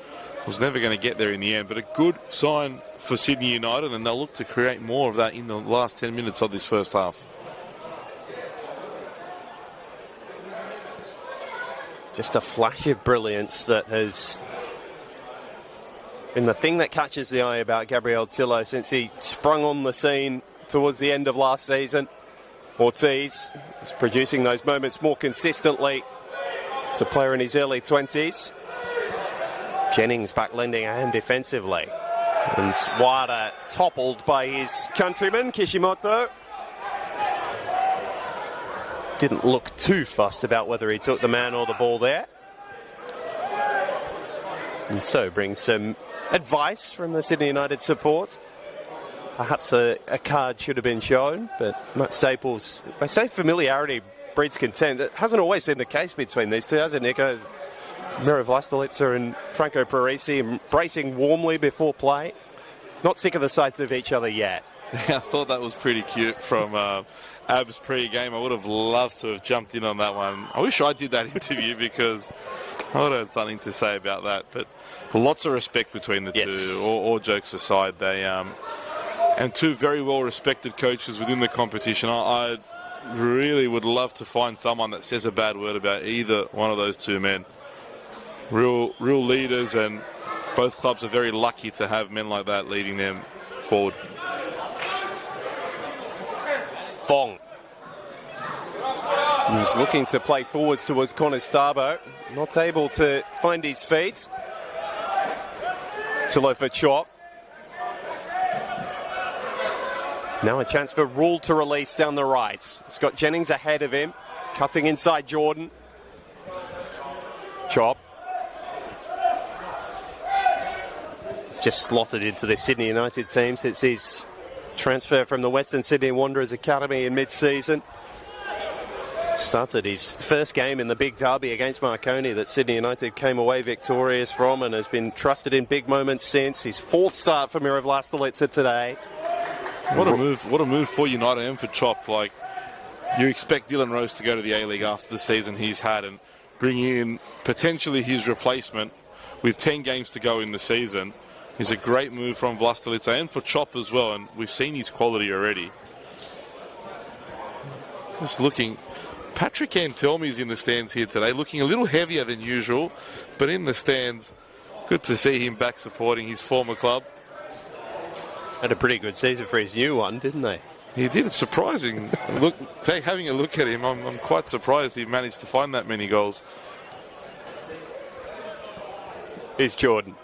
was never going to get there in the end. But a good sign for Sydney United, and they'll look to create more of that in the last 10 minutes of this first half. Just a flash of brilliance that has been the thing that catches the eye about Gabriel Tillo since he sprung on the scene towards the end of last season. Ortiz is producing those moments more consistently. It's a player in his early 20s. Jennings back lending a hand defensively. And Wada toppled by his countryman, Kishimoto. Didn't look too fussed about whether he took the man or the ball there. And so brings some advice from the Sydney United support. Perhaps a card should have been shown, but Matt Staples, they say familiarity breeds contempt. It hasn't always been the case between these two, has it, Nico? Miro Vlastelica and Franco Parisi embracing warmly before play. Not sick of the sights of each other yet. I thought that was pretty cute from Abs pre-game. I would have loved to have jumped in on that one. I wish I did that interview because I would have had something to say about that. But lots of respect between the two. All jokes aside, they and two very well-respected coaches within the competition. I really would love to find someone that says a bad word about either one of those two men. Real leaders, and both clubs are very lucky to have men like that leading them forward. Fong. He's looking to play forwards towards Connor Starbo. Not able to find his feet. Tillo for chop. Now a chance for Rule to release down the right. Scott Jennings ahead of him. Cutting inside Jordan. Chop. Just slotted into the Sydney United team since his transfer from the Western Sydney Wanderers Academy in mid-season. Started his first game in the big derby against Marconi that Sydney United came away victorious from and has been trusted in big moments since. His 4th start for Miro Vlastelica today. What a move for United and for Chop. Like, you expect Dylan Rose to go to the A-League after the season he's had and bring in potentially his replacement with 10 games to go in the season. Is a great move from Vlastelica and for Chop as well, and we've seen his quality already. Just looking, Patrick Antelmi's in the stands here today, looking a little heavier than usual, but in the stands. Good to see him back supporting his former club. Had a pretty good season for his new one, didn't they? He did. It's surprising. Having a look at him, I'm quite surprised he managed to find that many goals. Here's Jordan.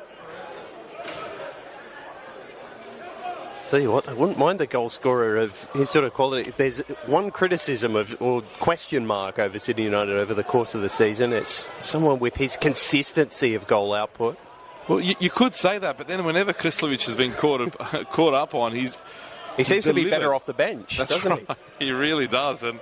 Tell you what, I wouldn't mind the goal scorer of his sort of quality. If there's one criticism or question mark over Sydney United over the course of the season, it's someone with his consistency of goal output. Well, you could say that, but then whenever Krislovic has been caught up on, he seems to be better off the bench, doesn't he? He really does. And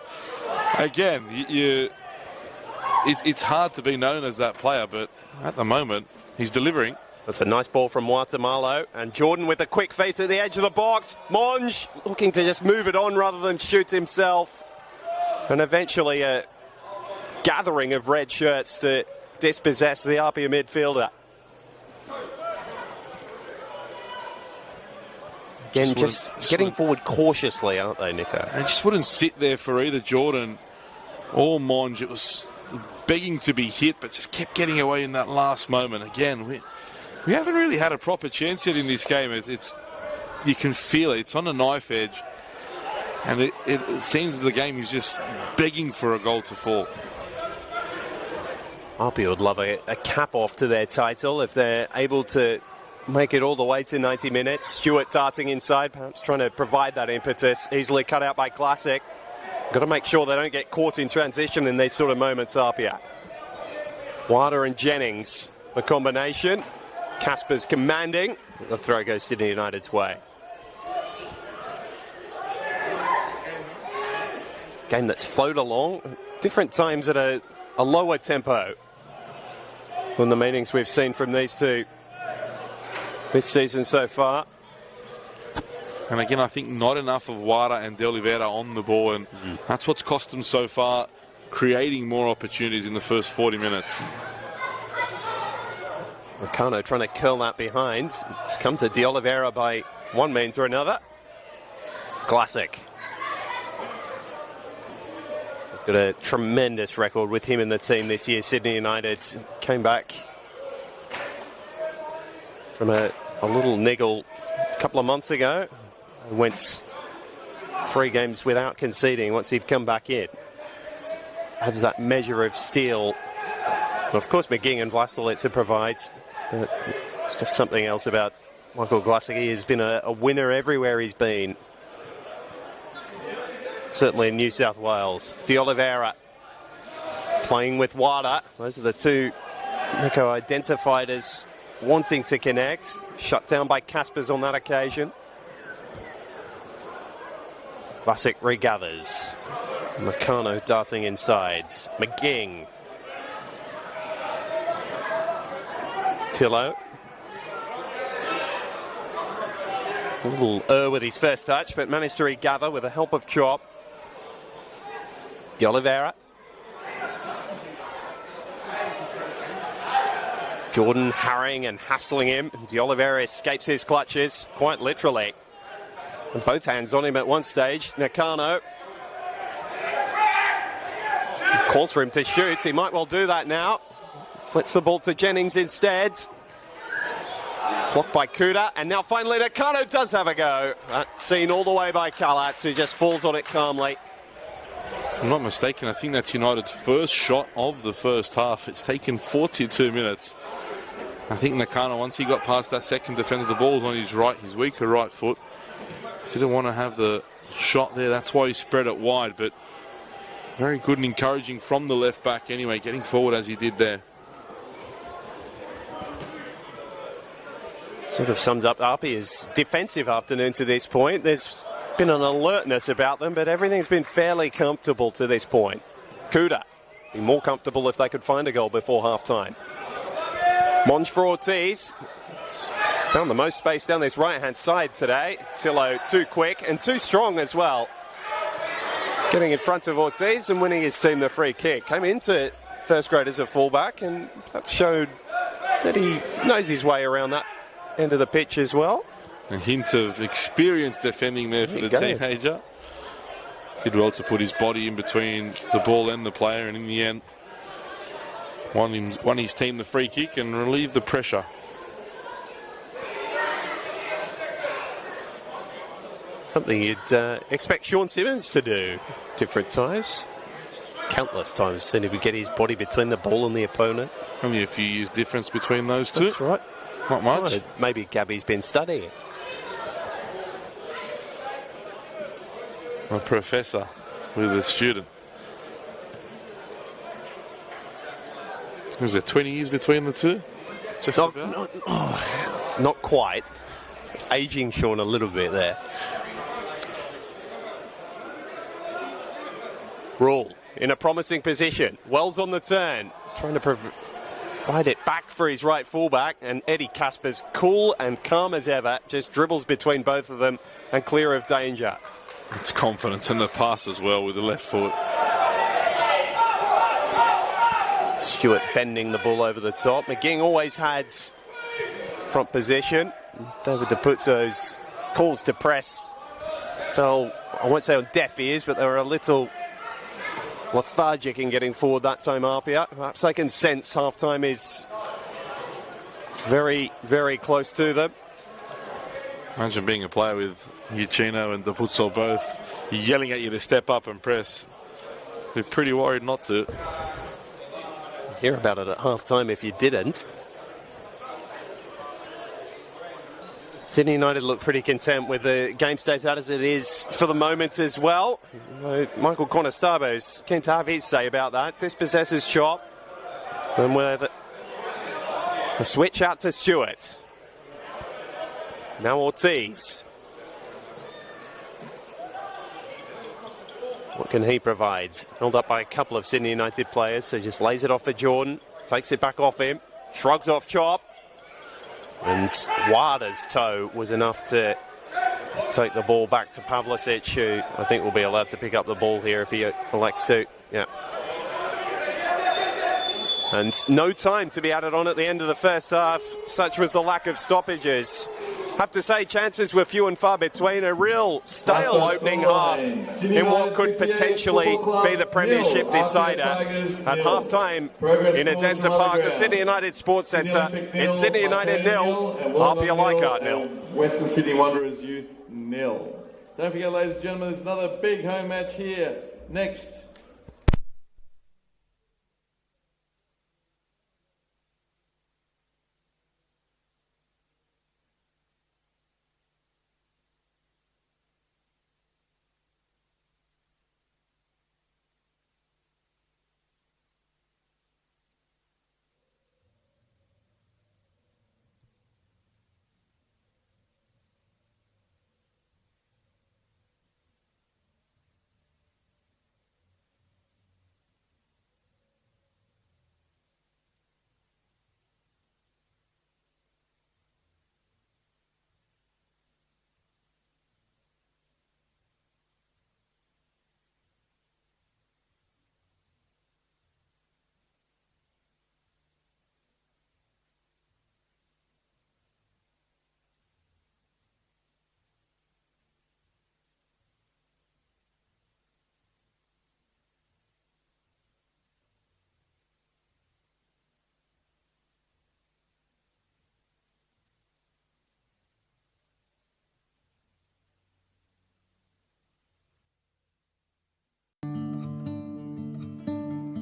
again, it's hard to be known as that player, but at the moment, he's delivering. That's a nice ball from Guatemala, and Jordan with a quick feet to the edge of the box. Monge looking to just move it on rather than shoot himself. And eventually a gathering of red shirts to dispossess the APIA midfielder. Again, just getting forward cautiously, aren't they, Nico? They just wouldn't sit there for either Jordan or Monge. It was begging to be hit, but just kept getting away in that last moment. Again, we haven't really had a proper chance yet in this game. You can feel it. It's on a knife edge. And it seems the game is just begging for a goal to fall. APIA would love a cap off to their title if they're able to make it all the way to 90 minutes. Stewart darting inside, perhaps trying to provide that impetus. Easily cut out by Classic. Got to make sure they don't get caught in transition in these sort of moments, APIA. Wilder and Jennings, the combination. Casper's commanding. The throw goes Sydney United's way. Game that's flowed along, different times at a lower tempo than the meetings we've seen from these two this season so far. And again, I think not enough of Wada and De Oliveira on the ball, and that's what's cost them so far, creating more opportunities in the first 40 minutes. Meccano trying to curl that behind. It's come to De Oliveira by one means or another. Classic. Got a tremendous record with him in the team this year. Sydney United came back from a little niggle a couple of months ago. Went 3 games without conceding once he'd come back in. Has that measure of steel. And of course, McGing and Vlastelica provide. Just something else about Michael Classic. He has been a winner everywhere he's been. Certainly in New South Wales. De Oliveira playing with Wada. Those are the two Nico identified as wanting to connect. Shut down by Caspers on that occasion. Classic regathers. Meccano darting inside. McGing. Tillo. A little with his first touch, but managed to regather with the help of Chop. De Oliveira. Jordan harrying and hassling him. De Oliveira escapes his clutches, quite literally. And both hands on him at one stage. Meccano calls for him to shoot. He might well do that now. Flits the ball to Jennings instead. Blocked by Kuda, and now finally Meccano does have a go. That's seen all the way by Kalatz, who just falls on it calmly. If I'm not mistaken, I think that's United's first shot of the first half. It's taken 42 minutes. I think Meccano, once he got past that second defender, the ball was on his weaker right foot. Didn't want to have the shot there. That's why he spread it wide, but very good and encouraging from the left back anyway, getting forward as he did there. Sort of sums up APIA's defensive afternoon to this point. There's been an alertness about them, but everything's been fairly comfortable to this point. Kuda be more comfortable if they could find a goal before half-time. Monge for Ortiz. Found the most space down this right-hand side today. Tillo too quick and too strong as well. Getting in front of Ortiz and winning his team the free kick. Came into first grade as a fullback and perhaps showed that he knows his way around that end of the pitch as well. A hint of experience defending there for the teenager. Did well to put his body in between the ball and the player, and in the end won his team the free kick and relieved the pressure. Something you'd expect Sean Simmons to do different times. Countless times seen him get his body between the ball and the opponent. Only a few years difference between those two. That's right. Not much. Well, maybe Gabby's been studying. A professor with a student. Was there 20 years between the two? Just about? Not quite. Aging Sean a little bit there. Rule in a promising position. Wells on the turn. Trying to provide it back for his right fullback. And Eddie Casper's cool and calm as ever. Just dribbles between both of them and clear of danger. It's confidence in the pass as well with the left foot. Stewart bending the ball over the top. McGing always had front position. David Depuzzo's calls to press fell, I won't say on deaf ears, but they were a little lethargic in getting forward that time, APIA. Perhaps they can sense half-time is very, very close to them. Imagine being a player with Uchino and Depuzzo both yelling at you to step up and press. They're pretty worried not to. Hear about it at half-time if you didn't. Sydney United look pretty content with the game state as it is for the moment as well. Michael Conestobo's keen to have his say about that. Dispossesses chop. And with a switch out to Stewart. Now Ortiz. What can he provide? Held up by a couple of Sydney United players, so just lays it off for Jordan. Takes it back off him. Shrugs off Chop. And Wada's toe was enough to take the ball back to Pavlicic, who I think will be allowed to pick up the ball here if he elects to. Yeah. And no time to be added on at the end of the first half. Such was the lack of stoppages. Have to say, chances were few and far between. A real stale opening half in what could potentially be the premiership decider. At half-time in Adenta Park, the Sydney United Sports Centre, it's Sydney United 0, APIA Leichhardt 0. Western Sydney Wanderers Youth 0. Don't forget, ladies and gentlemen, there's another big home match here. Next.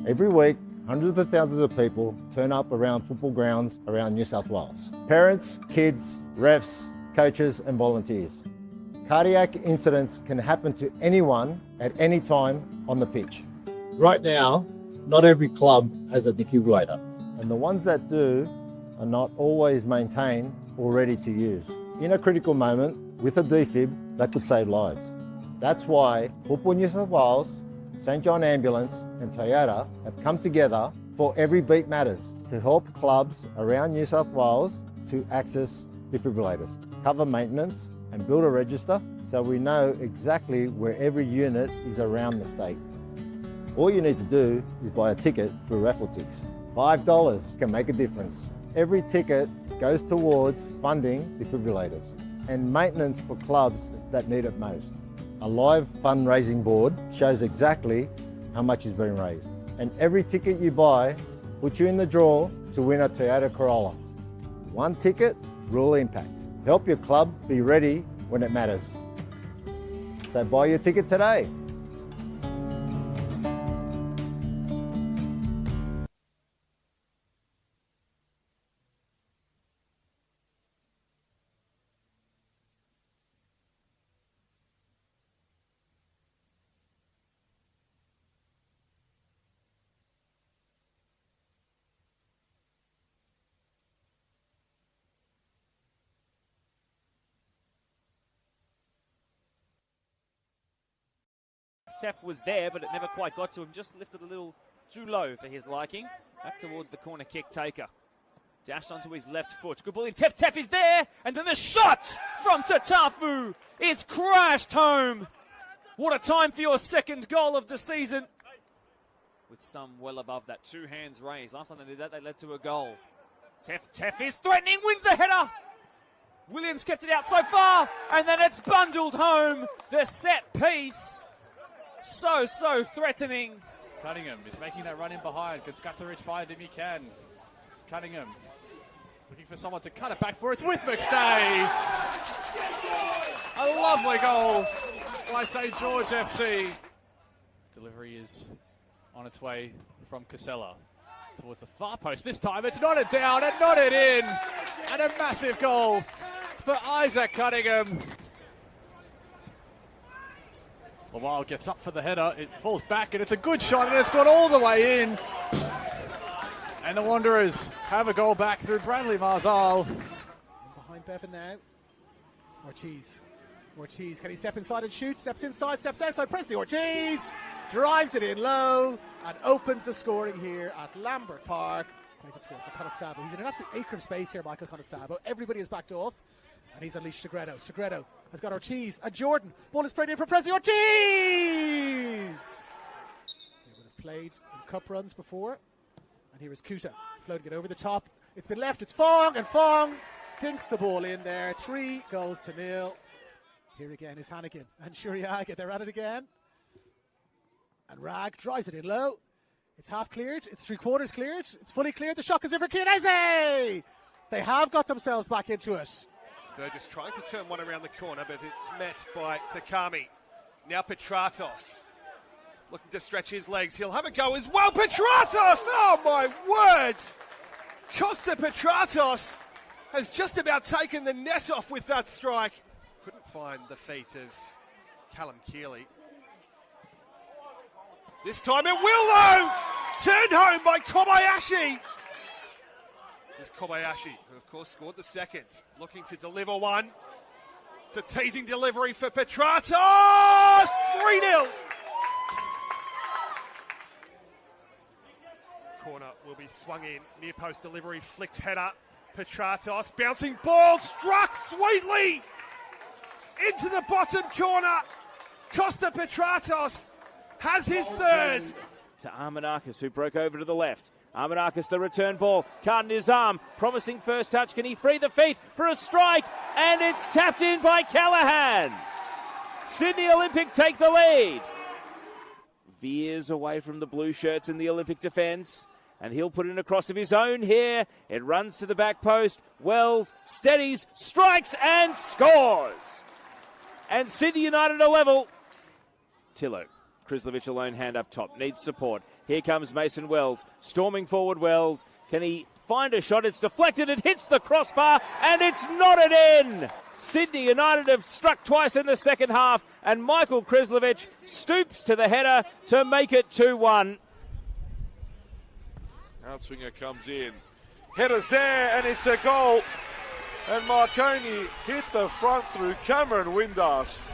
Every week, hundreds of thousands of people turn up around football grounds around New South Wales. Parents, kids, refs, coaches and volunteers. Cardiac incidents can happen to anyone at any time on the pitch. Right now, not every club has a defibrillator. And the ones that do are not always maintained or ready to use. In a critical moment, with a defib, that could save lives. That's why Football New South Wales, St John Ambulance and Toyota have come together for Every Beat Matters to help clubs around New South Wales to access defibrillators, cover maintenance and build a register so we know exactly where every unit is around the state. All you need to do is buy a ticket through Raffletix. $5 can make a difference. Every ticket goes towards funding defibrillators and maintenance for clubs that need it most. A live fundraising board shows exactly how much is being raised. And every ticket you buy puts you in the draw to win a Toyota Corolla. One ticket, real impact. Help your club be ready when it matters. So buy your ticket today. Teff was there, but it never quite got to him. Just lifted a little too low for his liking. Back towards the corner kick taker. Dashed onto his left foot. Good ball in. Teff is there. And then the shot from Tatafu is crashed home. What a time for your second goal of the season. With some well above that. Two hands raised. Last time they did that, they led to a goal. Teff is threatening. Wins the header. Williams kept it out so far. And then it's bundled home. The set piece. So threatening. Cunningham is making that run in behind. Can Scutteridge find him? He can. Cunningham looking for someone to cut it back for. It's with McStay. A lovely goal by St George FC. Delivery is on its way from Casella. Towards the far post. This time it's knotted down and knotted in. And a massive goal for Isaac Cunningham. Laval gets up for the header. It falls back and it's a good shot and it's gone all the way in. And the Wanderers have a goal back through Bradley Marzal. He's in behind Bevan now. Ortiz, can he step inside and shoot? Steps inside, steps outside. Presley Ortiz drives it in low and opens the scoring here at Lambert Park. Plays it forward for Conestable. He's in an absolute acre of space here, Michael Conestable. Everybody is backed off. And he's unleashed Segredo. Segredo has got Ortiz and Jordan. Ball is sprayed in for Presley Ortiz! They would have played in cup runs before. And here is Kuta floating it over the top. It's been left. It's Fong, and Fong dinks the ball in there. 3-0. Here again is Hannigan and Shuriaga. They're at it again. And Rag drives it in low. It's half cleared. It's 3/4 cleared. It's fully cleared. The shot is in for Chianese. They have got themselves back into it. Burgess trying to turn one around the corner, but it's met by Takami. Now Petratos looking to stretch his legs. He'll have a go as well. Petratos! Oh, my word! Costa Petratos has just about taken the net off with that strike. Couldn't find the feet of Callum Keeley. This time it will, though! Turned home by Kobayashi. Here's Kobayashi, who of course scored the second. Looking to deliver one. It's a teasing delivery for Petratos! 3-0. Corner will be swung in. Near post delivery, flicked header. Petratos, bouncing ball, struck sweetly into the bottom corner. Costa Petratos has his third. To Armanakis, who broke over to the left. Armanakis, the return ball. Card in his arm. Promising first touch. Can he free the feet for a strike? And it's tapped in by Callahan. Sydney Olympic take the lead. Veers away from the blue shirts in the Olympic defence. And he'll put in a cross of his own here. It runs to the back post. Wells steadies, strikes and scores. And Sydney United are level. Tillo. Krislovic alone, hand up top, needs support. Here comes Mason Wells, storming forward Wells. Can he find a shot? It's deflected, it hits the crossbar, and it's knotted in! Sydney United have struck twice in the second half, and Michael Krislovic stoops to the header to make it 2-1. Outswinger comes in. Header's there, and it's a goal. And Marconi hit the front through Cameron Windust.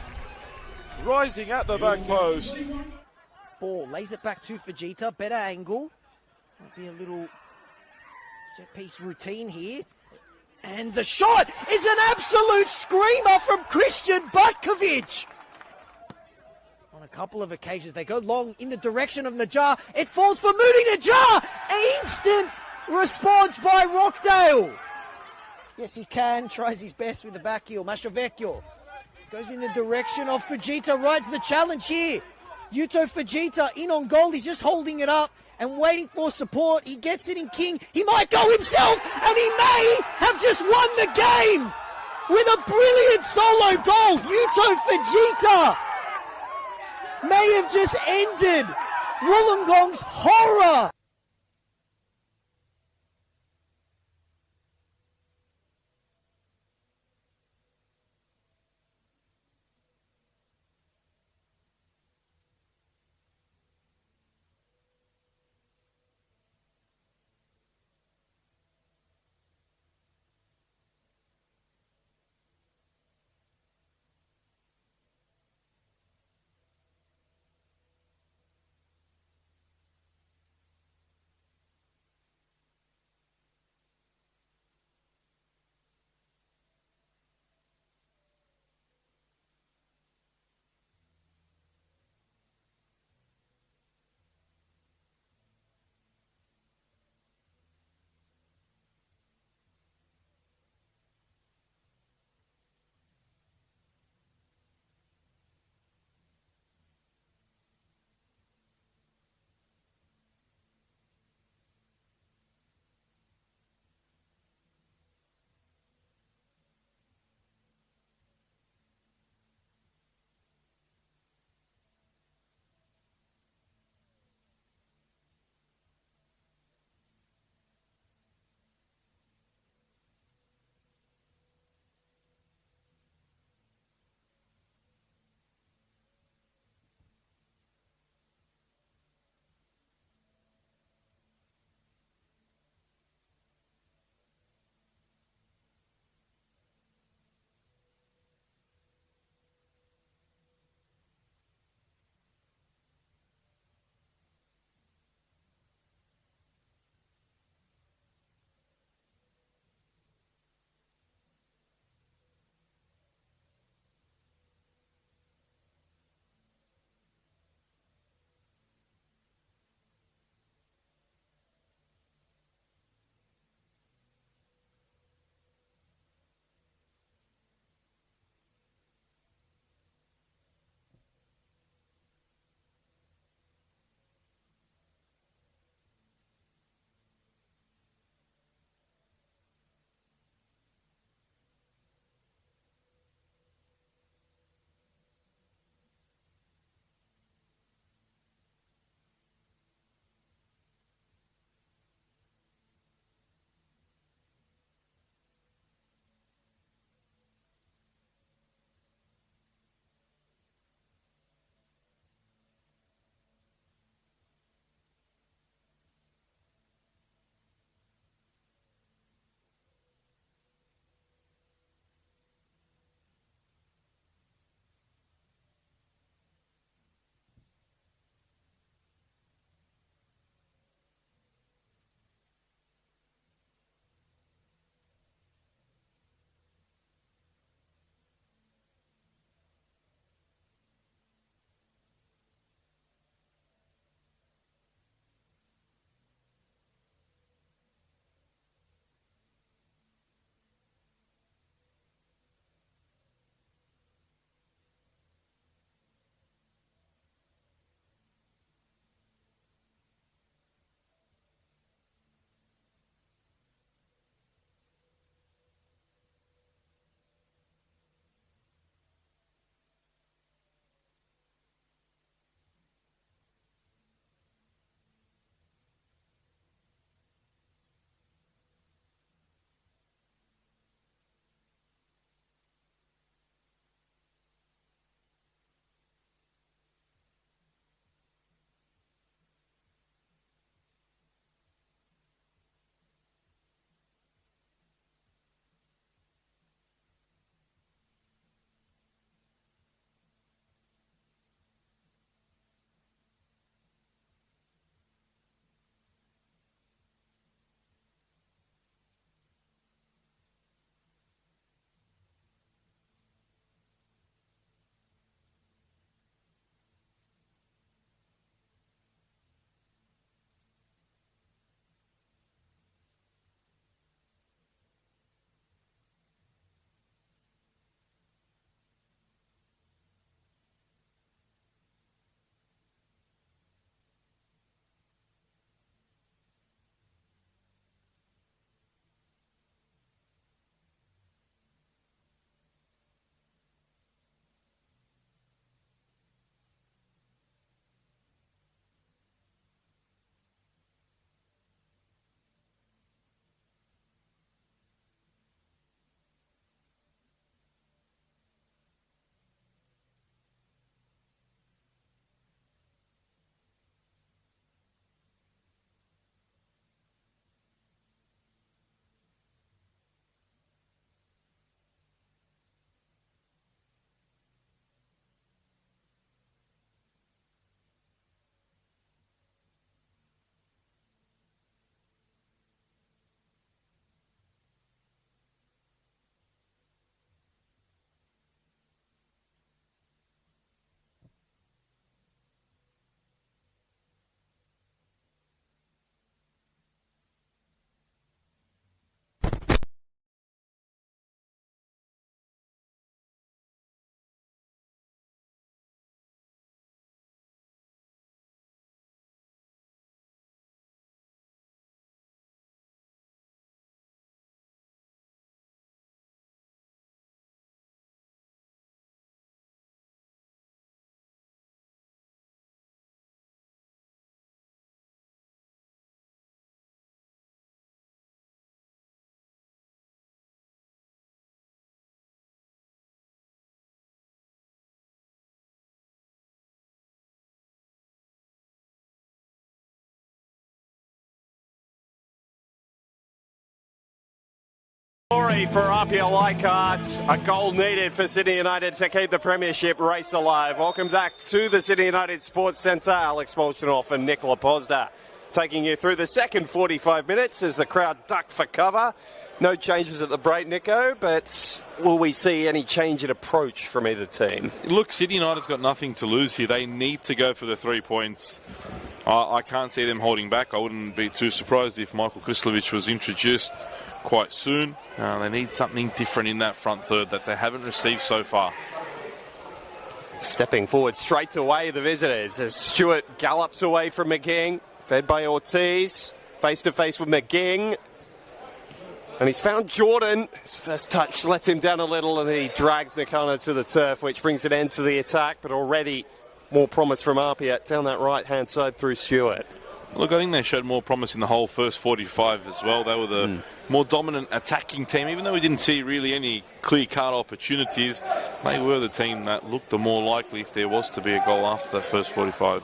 Rising at the back post. Ball, lays it back to Fujita, better angle. Might be a little set-piece routine here. And the shot is an absolute screamer from Christian Butkovic. On a couple of occasions, they go long in the direction of Najjar. It falls for Moody Najjar. Instant response by Rockdale. Yes, he can. Tries his best with the back heel. Mashavecchio goes in the direction of Fujita. Rides the challenge here. Yuto Fujita in on goal. He's just holding it up and waiting for support. He gets it in King. He might go himself, and he may have just won the game with a brilliant solo goal. Yuto Fujita may have just ended Wollongong's horror. Story for APIA Leichhardt. A goal needed for Sydney United to keep the premiership race alive. Welcome back to the Sydney United Sports Centre. Alex Bolchanoff and Nicola Pozda taking you through the second 45 minutes as the crowd duck for cover. No changes at the break, Nico, but will we see any change in approach from either team? Look, Sydney United's got nothing to lose here. They need to go for the 3 points. I can't see them holding back. I wouldn't be too surprised if Michael Krislovic was introduced quite soon. They need something different in that front third that they haven't received so far. Stepping forward straight away, the visitors, as Stewart gallops away from McGing, fed by Ortiz, face-to-face with McGing. And he's found Jordan. His first touch let him down a little, and he drags Nakano to the turf, which brings an end to the attack, but already more promise from APIA down that right-hand side through Stewart. Look, I think they showed more promise in the whole first 45 as well. They were the more dominant attacking team. Even though we didn't see really any clear-cut opportunities, they were the team that looked the more likely if there was to be a goal after that first 45.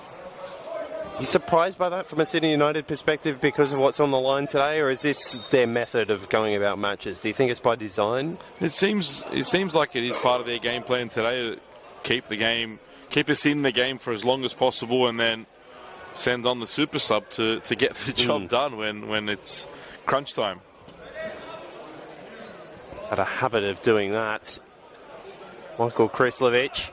You surprised by that from a Sydney United perspective because of what's on the line today, or is this their method of going about matches? Do you think it's by design? It seems like it is part of their game plan today to keep us in the game for as long as possible, and then send on the super sub to get the job done when it's crunch time. He's had a habit of doing that. Michael Krislovic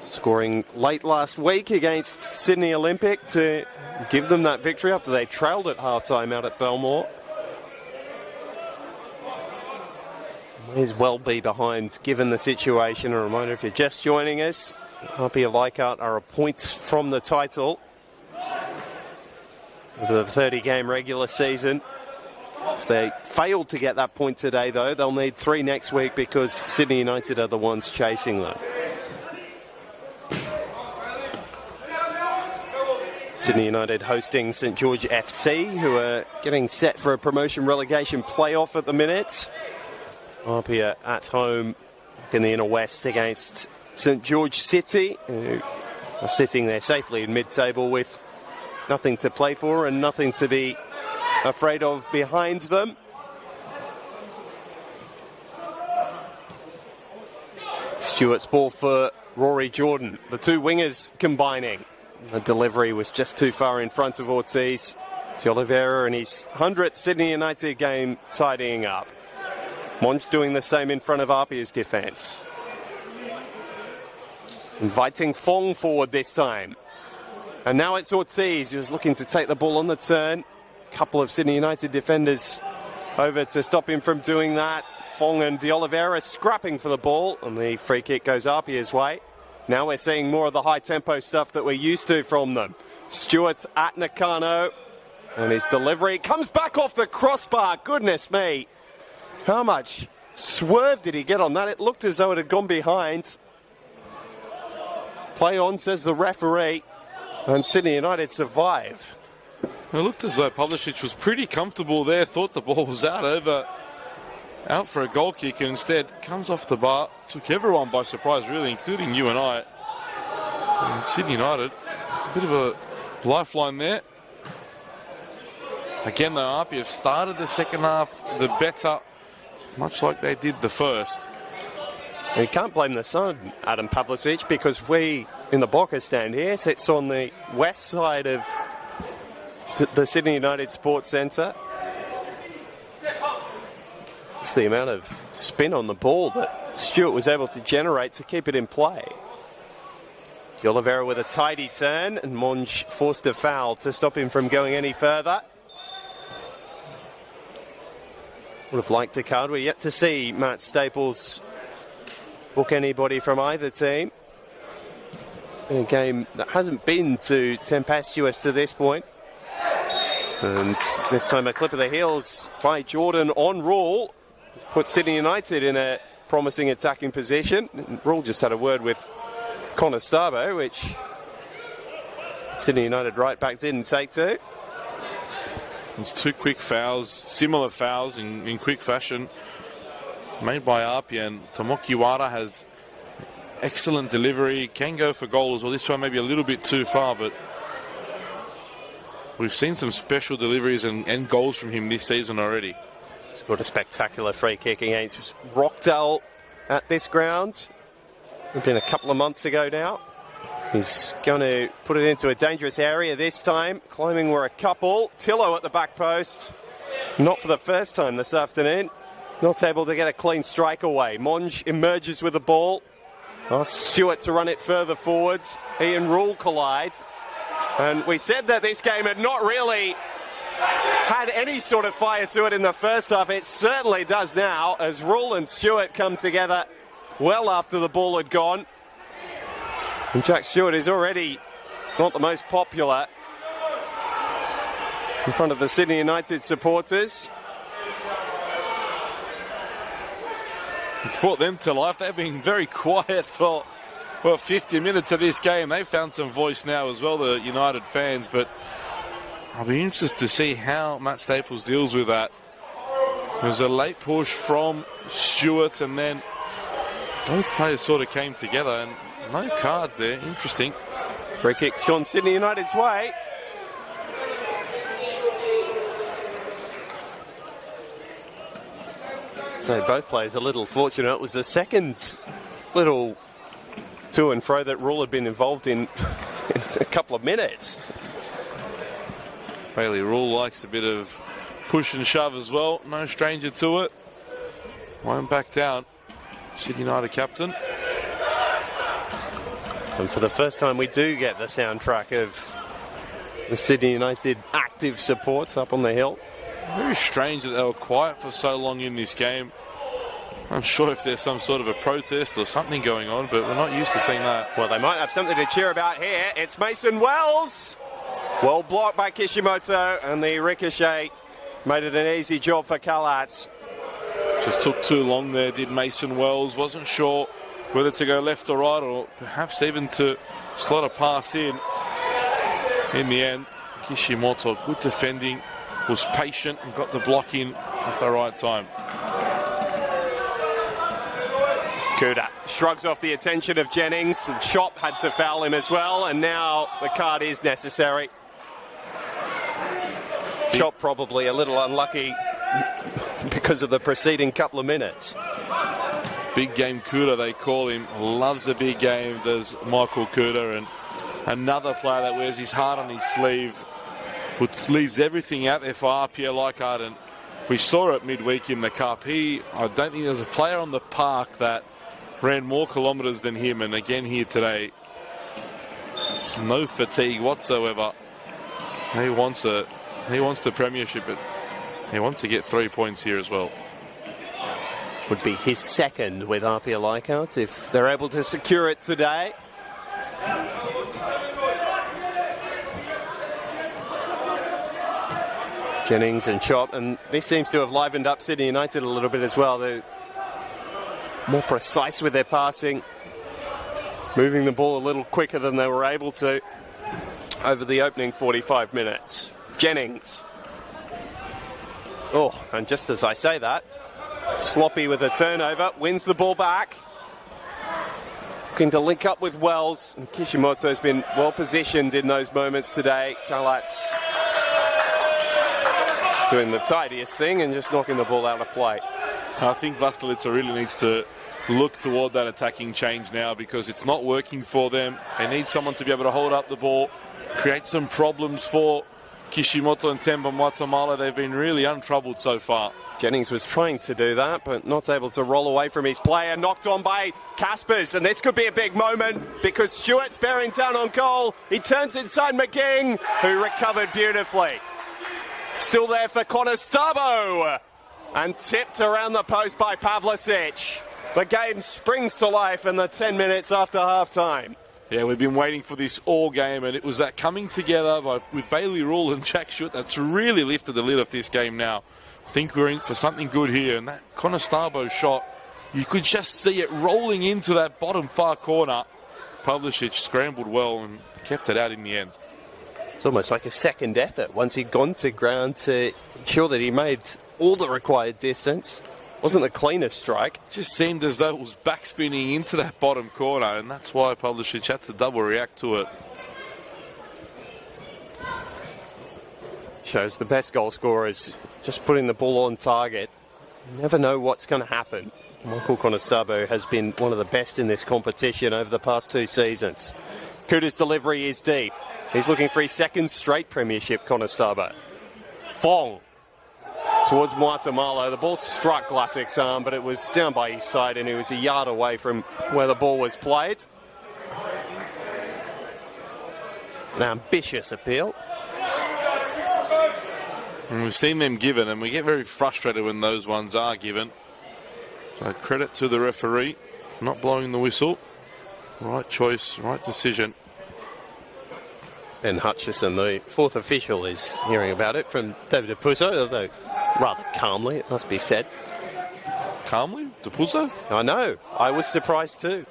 scoring late last week against Sydney Olympic to give them that victory after they trailed at halftime out at Belmore. May as well be behind given the situation. A reminder, if you're just joining us, APIA Leichhardt are a point from the title over the 30-game regular season. If they fail to get that point today, though, they'll need 3 next week because Sydney United are the ones chasing them. Sydney United hosting St George FC, who are getting set for a promotion-relegation playoff at the minute. APIA at home in the inner west against St George City, who are sitting there safely in mid-table with nothing to play for and nothing to be afraid of behind them. Stewart's ball for Rory Jordan. The two wingers combining. The delivery was just too far in front of Ortiz. It's Oliveira in his 100th Sydney United game tidying up. Monch doing the same in front of APIA's defence. Inviting Fong forward this time. And now it's Ortiz who's looking to take the ball on the turn. A couple of Sydney United defenders over to stop him from doing that. Fong and De Oliveira scrapping for the ball, and the free kick goes APIA's way. Now we're seeing more of the high-tempo stuff that we're used to from them. Stewart's at Nakano, and his delivery comes back off the crossbar. Goodness me. How much swerve did he get on that? It looked as though it had gone behind. Play on, says the referee, and Sydney United survive. It looked as though Pavlicic was pretty comfortable there, thought the ball was out for a goal kick, and instead comes off the bar. Took everyone by surprise, really, including you and I. And Sydney United, a bit of a lifeline there. Again, though, APIA have started the second half the better, much like they did the first. You can't blame the sun, Adam Pavlicic, because we, in the Boca stand here, sits on the west side of the Sydney United Sports Centre. Just the amount of spin on the ball that Stewart was able to generate to keep it in play. De Oliveira with a tidy turn, and Monge forced a foul to stop him from going any further. Would have liked a card. We're yet to see Matt Staples book anybody from either team. It's been a game that hasn't been too tempestuous to this point. And this time a clip of the heels by Jordan on Rule. Put Sydney United in a promising attacking position. Rule just had a word with Connor Starbo, which Sydney United right back didn't take to. There's 2 quick fouls, similar fouls in quick fashion, made by APIA, and Tomokiwara has excellent delivery, can go for goal as well. This one maybe a little bit too far, but we've seen some special deliveries and goals from him this season already. Scored a spectacular free kick against Rockdale at this ground. It's been a couple of months ago now. He's going to put it into a dangerous area this time. Climbing were a couple. Tillo at the back post. Not for the first time this afternoon. Not able to get a clean strike away. Monge emerges with the ball. Asks Stewart to run it further forwards. He and Rule collide. And we said that this game had not really had any sort of fire to it in the first half. It certainly does now, as Rule and Stewart come together well after the ball had gone. And Jack Stewart is already not the most popular in front of the Sydney United supporters. It's brought them to life. They've been very quiet for 50 minutes of this game. They've found some voice now as well, the United fans, but I'll be interested to see how Matt Staples deals with that. There was a late push from Stewart, and then both players sort of came together, and no cards there. Interesting. Free kick's gone Sydney United's way. So both players a little fortunate. It was the second little to and fro that Rule had been involved in a couple of minutes. Bailey Rule likes a bit of push and shove as well. No stranger to it. Won't back down. Sydney United captain. And for the first time we do get the soundtrack of the Sydney United active supports up on the hill. Very strange that they were quiet for so long in this game. I'm sure if there's some sort of a protest or something going on, but we're not used to seeing that. Well, they might have something to cheer about here. It's Mason Wells. Well blocked by Kishimoto, and the ricochet made it an easy job for Kalatz. Just took too long there, did Mason Wells. Wasn't sure whether to go left or right, or perhaps even to slot a pass in. In the end, Kishimoto, good defending, was patient and got the block in at the right time. Kuda shrugs off the attention of Jennings, and Chop had to foul him as well, and now the card is necessary. Chop probably a little unlucky because of the preceding couple of minutes. Big game Kuda, they call him. Loves a big game, does Michael Kuda, and another player that wears his heart on his sleeve. Leaves everything out there for APIA Leichhardt, and we saw it midweek in the Cup. I don't think there's a player on the park that ran more kilometres than him, and again here today, no fatigue whatsoever. He wants the premiership, but he wants to get 3 points here as well. Would be his second with APIA Leichhardt if they're able to secure it today. Jennings and Chop, and this seems to have livened up Sydney United a little bit as well. They're more precise with their passing, moving the ball a little quicker than they were able to over the opening 45 minutes. Jennings. Oh, and just as I say that, Sloppy with a turnover, wins the ball back. Looking to link up with Wells, and Kishimoto's been well positioned in those moments today. Kalatz doing the tidiest thing and just knocking the ball out of play. I think Vastalita really needs to look toward that attacking change now, because it's not working for them. They need someone to be able to hold up the ball, create some problems for Kishimoto and Temba Matamala. They've been really untroubled so far. Jennings was trying to do that, but not able to roll away from his player. Knocked on by Caspers, and this could be a big moment because Stewart's bearing down on goal. He turns inside McGing, who recovered beautifully. Still there for Konostabo, and tipped around the post by Pavlicic. The game springs to life in the 10 minutes after half-time. Yeah, we've been waiting for this all game, and it was that coming together with Bailey Rule and Jack Stewart that's really lifted the lid of this game now. I think we're in for something good here, and that Konostabo shot, you could just see it rolling into that bottom far corner. Pavlicic scrambled well and kept it out in the end. It's almost like a second effort once he'd gone to ground to ensure that he made all the required distance. Wasn't the cleanest strike. Just seemed as though it was backspinning into that bottom corner, and that's why Pavlicic had to double react to it. Shows the best goal scorers just putting the ball on target You never know what's going to happen. Michael Conestabile has been one of the best in this competition over the past 2 seasons. Kuta's delivery is deep. He's looking for his second straight premiership, Conestabile. Fong towards Muatamalo. The ball struck Glasic's arm, but it was down by his side and he was a yard away from where the ball was played. An ambitious appeal. And we've seen them given, and we get very frustrated when those ones are given. So credit to the referee, not blowing the whistle. Right choice, right decision. And Hutchison, the fourth official, is hearing about it from David Depuso, although rather calmly, it must be said. Calmly? Depuso? I know. I was surprised too.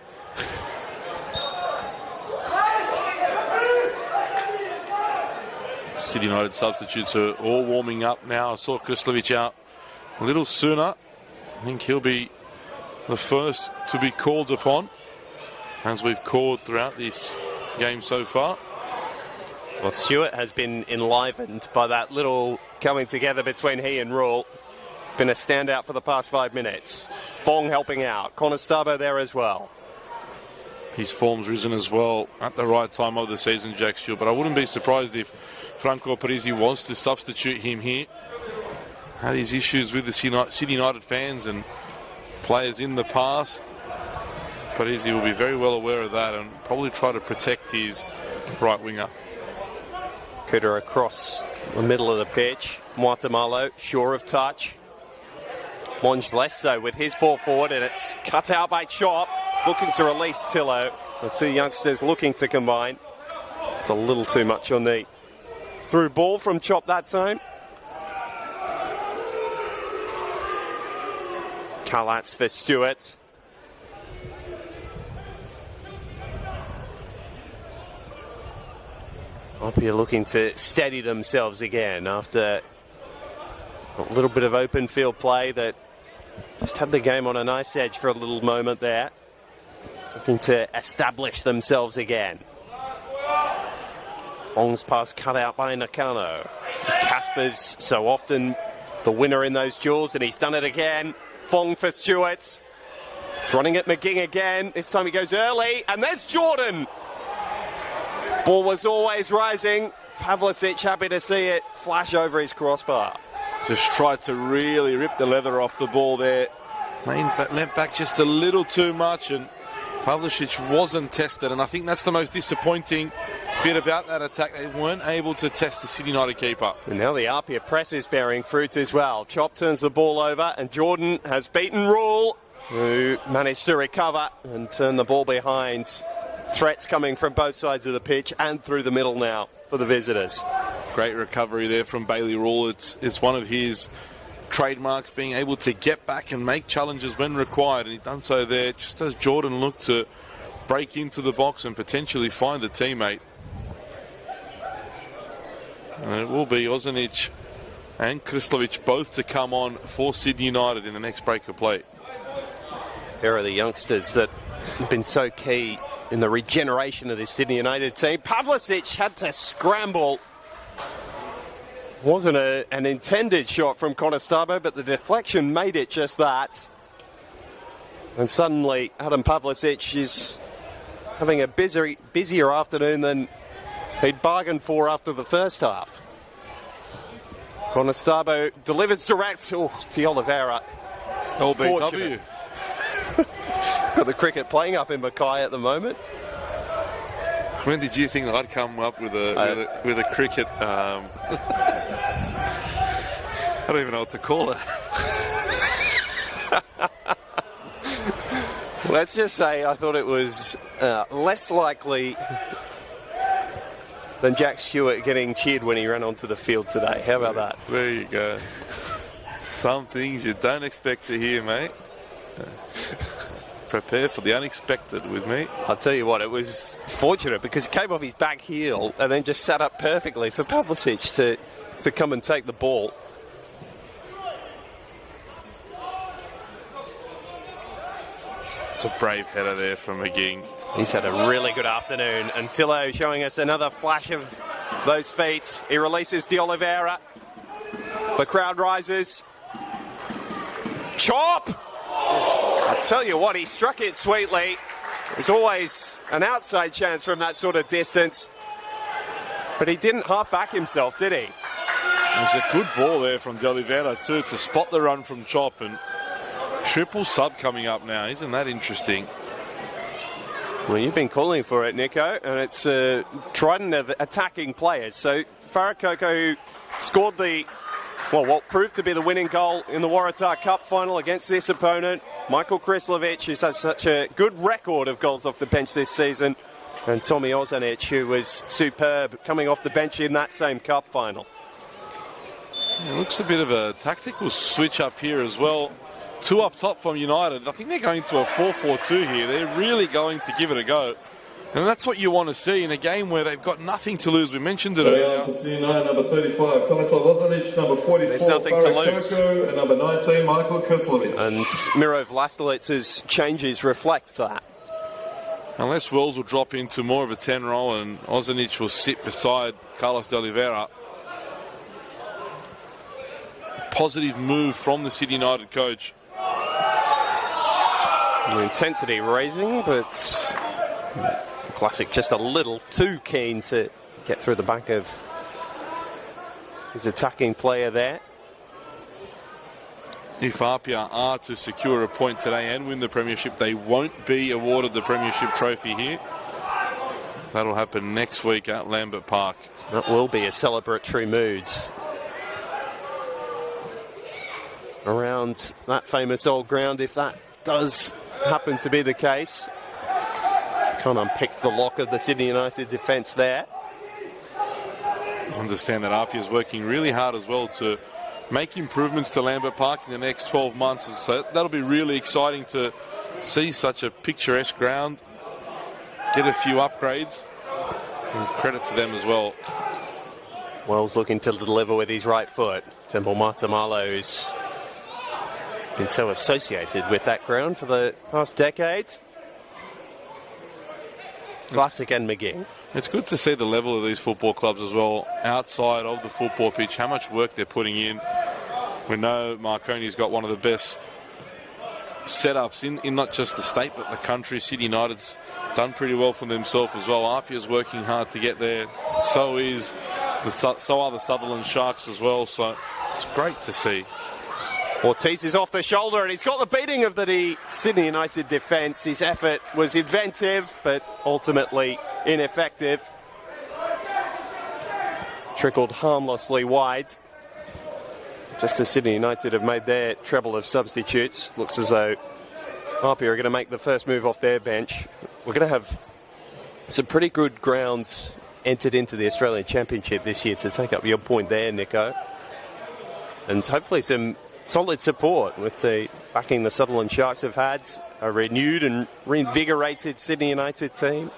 City United substitutes are all warming up now. I saw Krislovic out a little sooner. I think he'll be the first to be called upon, as we've called throughout this game so far. Well, Stewart has been enlivened by that little coming together between he and Rule. Been a standout for the past 5 minutes. Fong helping out. Conestabile there as well. His form's risen as well at the right time of the season, Jack Stewart. But I wouldn't be surprised if Franco Parisi wants to substitute him here. Had his issues with the City United fans and players in the past. Parisi will be very well aware of that and probably try to protect his right winger. Kuta across the middle of the pitch. Muatamalo, sure of touch. Monge less so with his ball forward, and it's cut out by Chop, looking to release Tillo. The two youngsters looking to combine. Just a little too much on the through ball from Chop that time. Kalatz for Stewart. APIA looking to steady themselves again after a little bit of open field play that just had the game on a knife's edge for a little moment there. Looking to establish themselves again. Fong's pass cut out by Nakano. Casper's so often the winner in those duels, and he's done it again. Fong for Stewart. He's running at McGing again. This time he goes early, and there's Jordan. Ball was always rising. Pavlicic happy to see it flash over his crossbar. Just tried to really rip the leather off the ball there. Leant back just a little too much, and Pavlicic wasn't tested, and I think that's the most disappointing bit about that attack. They weren't able to test the City United keeper. And now the APIA press is bearing fruit as well. Chop turns the ball over, and Jordan has beaten Rule, who managed to recover and turn the ball behind. Threats coming from both sides of the pitch and through the middle now for the visitors. Great recovery there from Bailey Rule. It's one of his trademarks, being able to get back and make challenges when required, and he's done so there just as Jordan looked to break into the box and potentially find a teammate. And it will be Ozanic and Krislovic both to come on for Sydney United in the next break of play. Here are the youngsters that have been so key in the regeneration of this Sydney United team. Pavlicic had to scramble. Wasn't an intended shot from Conestabile, but the deflection made it just that. And suddenly, Adam Pavlicic is having a busier afternoon than he'd bargained for after the first half. Conestabile delivers direct to Oliveira. LBW. Got the cricket playing up in Mackay at the moment. When did you think I'd come up with a cricket? I don't even know what to call it. Let's just say I thought it was less likely than Jack Stewart getting cheered when he ran onto the field today. How about that? There you go. Some things you don't expect to hear, mate. Prepare for the unexpected with me. I'll tell you what, it was fortunate because it came off his back heel and then just sat up perfectly for Pavlicic to come and take the ball. It's a brave header there from McGing. He's had a really good afternoon. And Tillo showing us another flash of those feet. He releases De Oliveira. The crowd rises. chop! I tell you what, he struck it sweetly. There's always an outside chance from that sort of distance. But he didn't half back himself, did he? There's a good ball there from De Oliveira too to spot the run from Chop, and triple sub coming up now. Isn't that interesting? Well, you've been calling for it, Nico, and it's a trident of attacking players. So Farakoko scored what proved to be the winning goal in the Waratah Cup final against this opponent. Michael Krislovic, who's had such a good record of goals off the bench this season, and Tommy Ozanic, who was superb coming off the bench in that same cup final. It looks a bit of a tactical switch up here as well. Two up top from United. I think they're going to a 4-4-2 here. They're really going to give it a go. And that's what you want to see in a game where they've got nothing to lose. We mentioned it earlier. Number 35, Tomislav Ozanic. Number 44, There's nothing to lose. And number 19, Michael Krislovic. And Miro Vlastovic's changes reflect that. Unless Wells will drop into more of a 10 role and Ozanic will sit beside Carlos De Oliveira. Positive move from the City United coach. The intensity raising, but Classic just a little too keen to get through the back of his attacking player there. If APIA are to secure a point today and win the premiership, they won't be awarded the premiership trophy here. That'll happen next week at Lambert Park. That will be a celebratory mood around that famous old ground, if that does happen to be the case. Can't unpick the lock of the Sydney United defence there. I understand that APIA is working really hard as well to make improvements to Lambert Park in the next 12 months. So that'll be really exciting to see such a picturesque ground, get a few upgrades, and credit to them as well. Wells looking to deliver with his right foot. Temple Matamalo, who's been so associated with that ground for the past decade. Classic and McGee. It's good to see the level of these football clubs as well, outside of the football pitch, how much work they're putting in. We know Marconi's got one of the best setups in not just the state, but the country. City United's done pretty well for themselves as well. APIA's working hard to get there. So are the Sutherland Sharks as well. So it's great to see. Ortiz is off the shoulder and he's got the beating of the Sydney United defence. His effort was inventive but ultimately ineffective. Trickled harmlessly wide. Just as Sydney United have made their treble of substitutes. Looks as though APIA are going to make the first move off their bench. We're going to have some pretty good grounds entered into the Australian Championship this year, to take up your point there, Nico. And hopefully some solid support with the backing the Sutherland Sharks have had, a renewed and reinvigorated Sydney United team.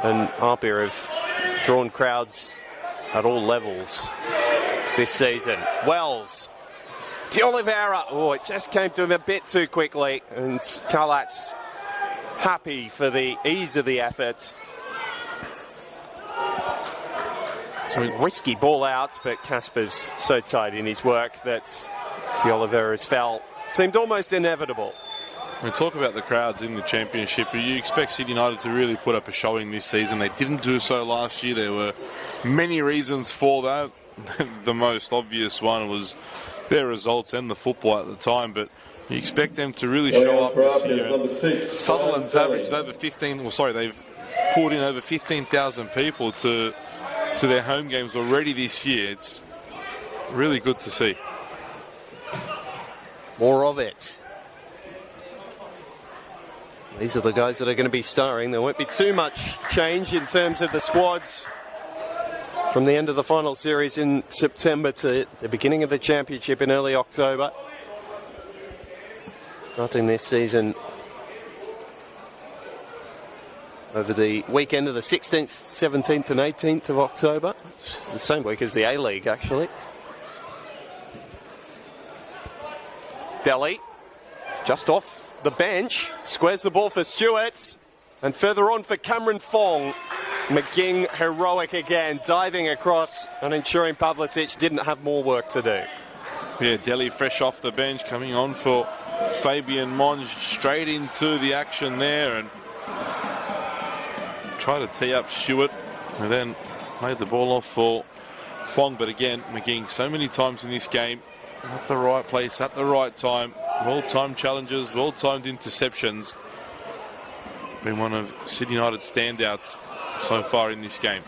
And APIA have drawn crowds at all levels this season. Wells, De Oliveira, it just came to him a bit too quickly, and Carlat's happy for the ease of the effort. So risky ball out, but Casper's so tight in his work that De Oliveira's foul seemed almost inevitable. We talk about the crowds in the championship. You expect City United to really put up a showing this season. They didn't do so last year. There were many reasons for that. The most obvious one was their results and the football at the time, but you expect them to really show up this year. Number 6, Sutherland's averaged over 15. They've pulled in over 15,000 people to their home games already this year. It's really good to see. More of it. These are the guys that are going to be starring. There won't be too much change in terms of the squads from the end of the final series in September to the beginning of the championship in early October. Starting this season over the weekend of the 16th, 17th and 18th of October. It's the same week as the A-League, actually. Delhi, just off the bench, squares the ball for Stewart, and further on for Cameron Fong. McGing heroic again, diving across and ensuring Pavlicic didn't have more work to do. Yeah, Delhi fresh off the bench, coming on for Fabian Monge, straight into the action there and try to tee up Stewart and then made the ball off for Fong. But again, McGing so many times in this game, at the right place, at the right time, well-timed challenges, well-timed interceptions. Been one of Sydney United's standouts so far in this game.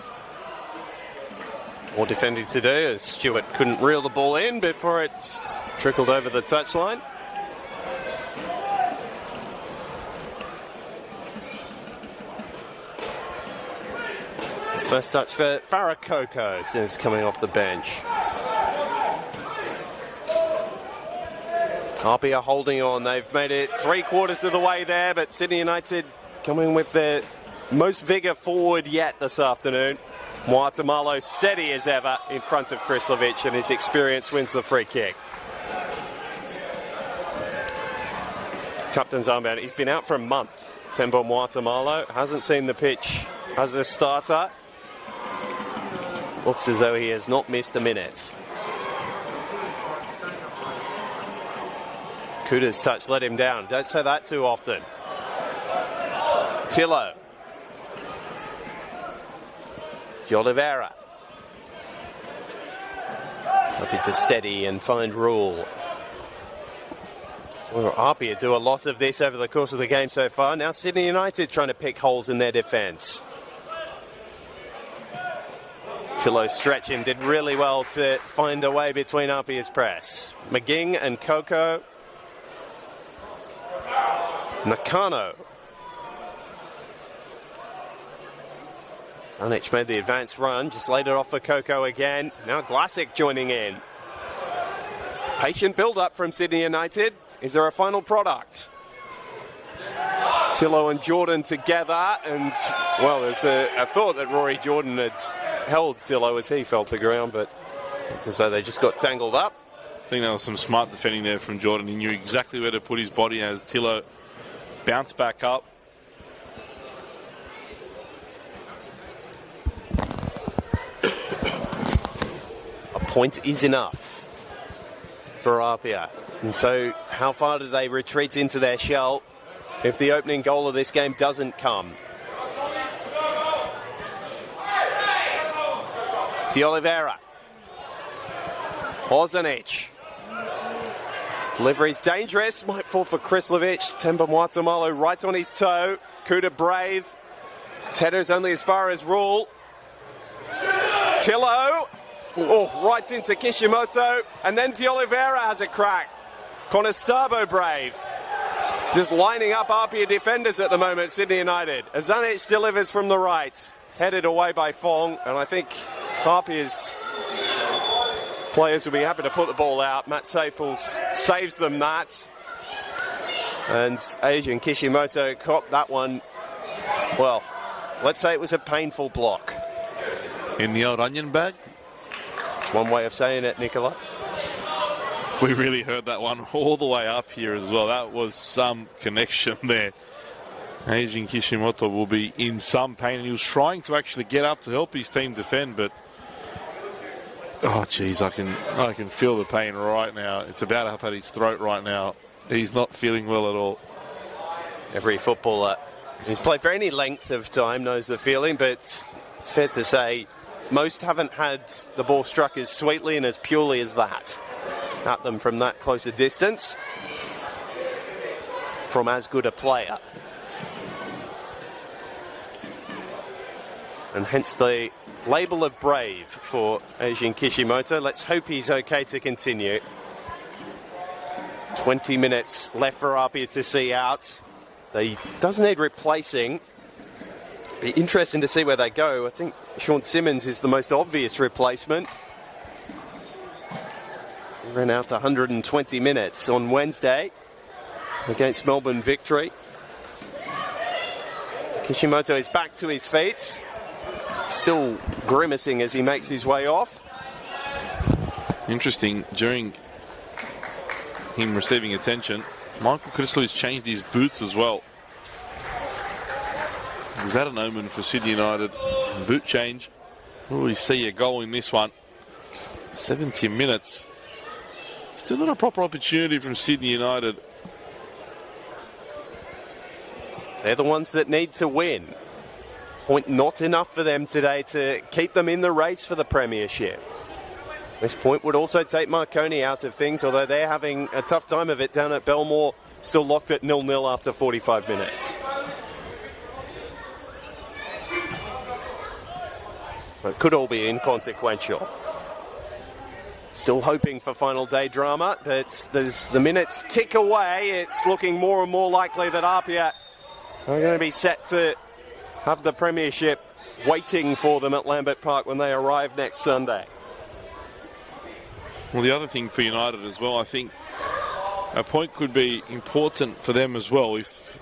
More defending to do as Stewart couldn't reel the ball in before it's trickled over the touchline. First touch for Farah Coco since coming off the bench. APIA holding on. They've made it 3/4 of the way there, but Sydney United coming with their most vigour forward yet this afternoon. Muatamalo steady as ever in front of Krislovic, and his experience wins the free kick. Captain's armband. He's been out for a month. Tembo Muatamalo hasn't seen the pitch as a starter. Looks as though he has not missed a minute. Kuda's touch let him down. Don't say that too often. Tillo. De Oliveira. Happy to steady and find Rule. So APIA do a lot of this over the course of the game so far. Now Sydney United trying to pick holes in their defence. Tillo stretching, did really well to find a way between APIA's press. McGing and Coco. Nakano. Sanic made the advanced run, just laid it off for Coco again. Now Glasic joining in. Patient build-up from Sydney United. Is there a final product? Tillo and Jordan together, and, well, there's a thought that Rory Jordan had held Tillo as he fell to ground, but so they just got tangled up. I think there was some smart defending there from Jordan. He knew exactly where to put his body as Tillo bounced back up. A point is enough for APIA. And so how far do they retreat into their shell if the opening goal of this game doesn't come? De Oliveira. Bozanic. Delivery's dangerous. Might fall for Krislovic. Temba Muatamalo right on his toe. Kuda brave. His header's only as far as Rule. Tillo. Oh, right into Kishimoto. And then De Oliveira has a crack. Conestabo brave. Just lining up APIA defenders at the moment, Sydney United. Azanic delivers from the right. Headed away by Fong. And I think APIA's players will be happy to put the ball out. Matt Staples saves them that. And Asian Kishimoto caught that one. Well, let's say it was a painful block. In the old onion bag? It's one way of saying it, Nicola. We really heard that one all the way up here as well. That was some connection there. Asian Kishimoto will be in some pain, and he was trying to actually get up to help his team defend, but oh, geez, I can feel the pain right now. It's about up at his throat right now. He's not feeling well at all. Every footballer who's played for any length of time knows the feeling, but it's fair to say most haven't had the ball struck as sweetly and as purely as that at them from that close a distance from as good a player. And hence the label of brave for Asian Kishimoto. Let's hope he's okay to continue. 20 minutes left for APIA to see out. They does need replacing. Be interesting to see where they go. I think Sean Simmons is the most obvious replacement. He ran out 120 minutes on Wednesday against Melbourne Victory. Kishimoto is back to his feet. Still grimacing as he makes his way off. Interesting, during him receiving attention, Michael Krislovic changed his boots as well. Is that an omen for Sydney United? Boot change. Will we see a goal in this one? 70 minutes. It's Still not a proper opportunity from Sydney United. They're the ones that need to win. Point not enough for them today to keep them in the race for the premiership. This point would also take Marconi out of things, although they're having a tough time of it down at Belmore, still locked at 0-0 after 45 minutes. So it could all be inconsequential. Still hoping for final day drama, but as the minutes tick away, it's looking more and more likely that APIA are going to be set to have the premiership waiting for them at Lambert Park when they arrive next Sunday. Well, the other thing for United as well, I think a point could be important for them as well if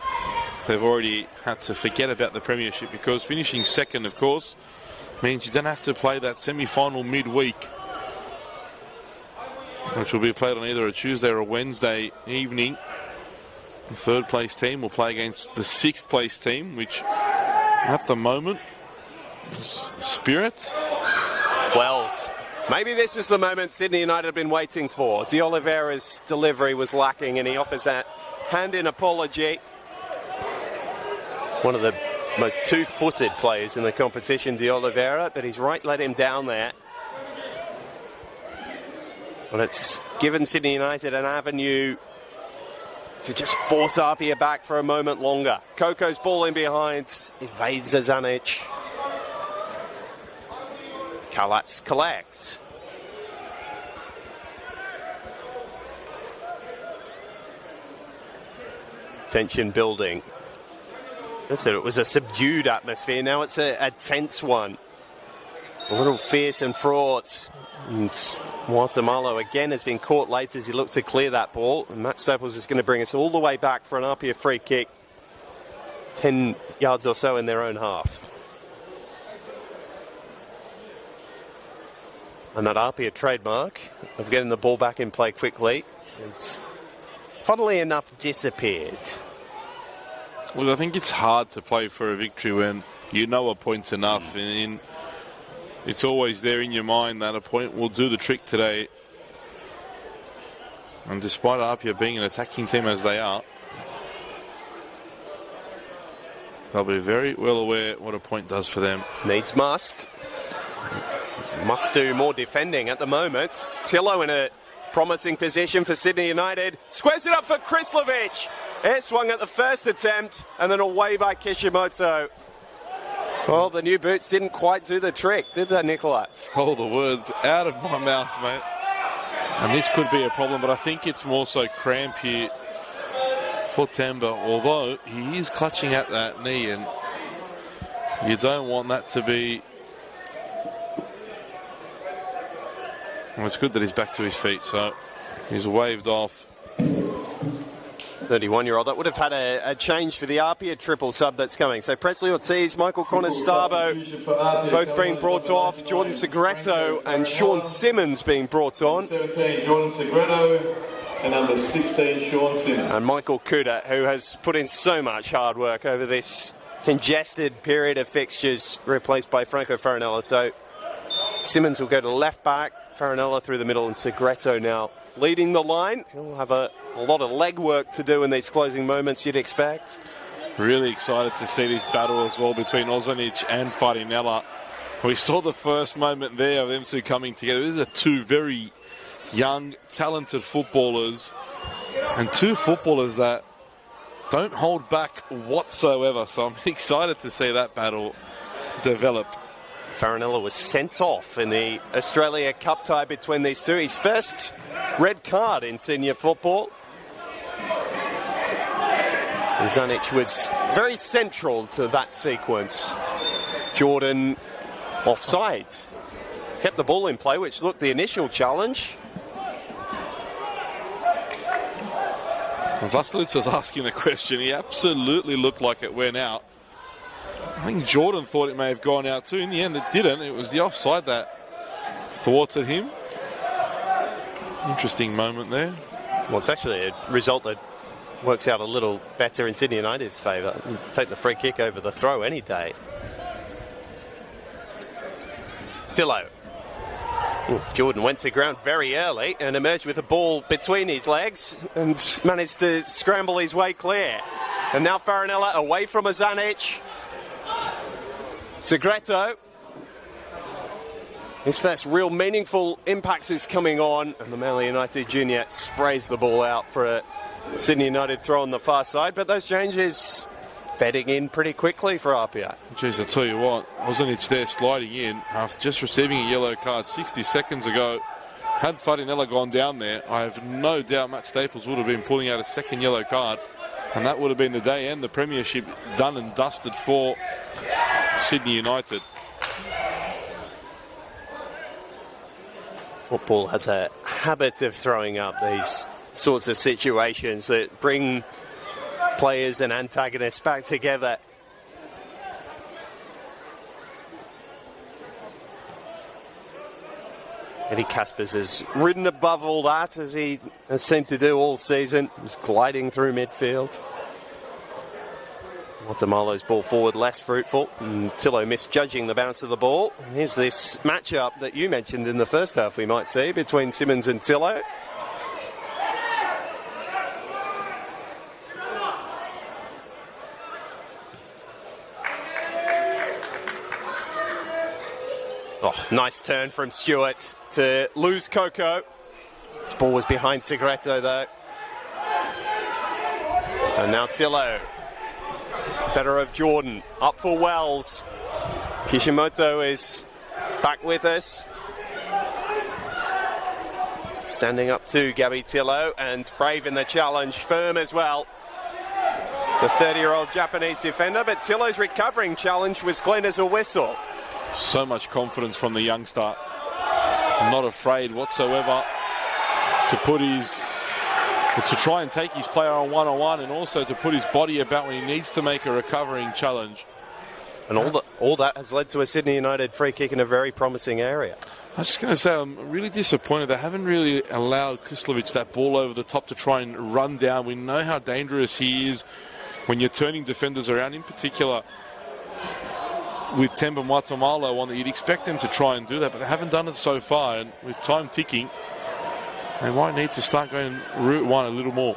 they've already had to forget about the premiership, because finishing second, of course, means you don't have to play that semi-final midweek, which will be played on either a Tuesday or a Wednesday evening. The third place team will play against the sixth place team, which at the moment is Spirit. Wells. Maybe this is the moment Sydney United have been waiting for. De Oliveira's delivery was lacking and he offers that hand-in apology. One of the most two-footed players in the competition, De Oliveira, but he's right, let him down there. But it's given Sydney United an avenue to just force APIA back for a moment longer. Coco's ball in behind, evades Azanic. Kalatz collects. Tension building. As I said, it was a subdued atmosphere. Now it's a tense one. A little fierce and fraught. And Guatemala again has been caught late as he looked to clear that ball. And Matt Staples is going to bring us all the way back for an APIA free kick. 10 yards or so in their own half. And that APIA trademark of getting the ball back in play quickly has, funnily enough, disappeared. Well, I think it's hard to play for a victory when you know a point's enough. And it's always there in your mind that a point will do the trick today. And despite APIA being an attacking team as they are, they'll be very well aware what a point does for them. Needs must. Must do more defending at the moment. Tillo in a promising position for Sydney United. Squares it up for Krislovic. Air swung at the first attempt and then away by Kishimoto. Well, the new boots didn't quite do the trick, did they, Nicola? Stole the words out of my mouth, mate. And this could be a problem, but I think it's more so cramp here for Temba, although he is clutching at that knee, and you don't want that to be... Well, it's good that he's back to his feet, so he's waved off. 31-year-old. That would have had a change for the APIA triple sub that's coming. So Presley Ortiz, Michael Conestabo, both being brought off. Jordan Segreto and Sean Simmons being brought on. 17, Jordan Segreto, and number 16, Sean Simmons. And Michael Kuda, who has put in so much hard work over this congested period of fixtures, replaced by Franco Farinella. So Simmons will go to left back, Farinella through the middle, and Segreto now leading the line. He'll have a lot of leg work to do in these closing moments, you'd expect. Really excited to see this battle as well between Ozanic and Farinella. We saw the first moment there of them two coming together. These are two very young, talented footballers, and two footballers that don't hold back whatsoever. So I'm excited to see that battle develop. Farinella was sent off in the Australia Cup tie between these two. His first red card in senior football. Zanic was very central to that sequence. Jordan offside. Kept the ball in play, which looked the initial challenge. Vasilitz was asking the question. He absolutely looked like it went out. I think Jordan thought it may have gone out too. In the end, it didn't. It was the offside that thwarted him. Interesting moment there. Well, it's actually a result that works out a little better in Sydney United's favour. Take the free kick over the throw any day. Tillo. Jordan went to ground very early and emerged with the ball between his legs and managed to scramble his way clear. And now Farinella away from Azanic. Segreto. His first real meaningful impact is coming on, and the Manly United junior sprays the ball out for a Sydney United throw on the far side, but those changes bedding in pretty quickly for APIA. Jeez, I'll tell you what, Ozanic there sliding in after just receiving a yellow card 60 seconds ago. Had Farinella gone down there, I have no doubt Matt Staples would have been pulling out a second yellow card, and that would have been the day and the premiership done and dusted for Sydney United. Football has a habit of throwing up these sorts of situations that bring players and antagonists back together. Eddie Kaspers has ridden above all that, as he has seemed to do all season. He's gliding through midfield. Guatemala's ball forward less fruitful, and Tillo misjudging the bounce of the ball. Here's this matchup that you mentioned in the first half we might see between Simmons and Tillo. Oh, nice turn from Stewart to lose Coco. This ball was behind Segreto though. And now Tillo. Better of Jordan, up for Wells. Kishimoto is back with us. Standing up to Gabby Tillo, and brave in the challenge, firm as well. The 30-year-old Japanese defender, but Tillo's recovering challenge was clean as a whistle. So much confidence from the youngster. Not afraid whatsoever to try and take his player on one-on-one, and also to put his body about when he needs to make a recovering challenge. And all that has led to a Sydney United free kick in a very promising area. I was just going to say, I'm really disappointed. They haven't really allowed Kislevic that ball over the top to try and run down. We know how dangerous he is when you're turning defenders around, in particular with Temba Guatemala on that. You'd expect them to try and do that, but they haven't done it so far. And with time ticking, they might need to start going route one a little more.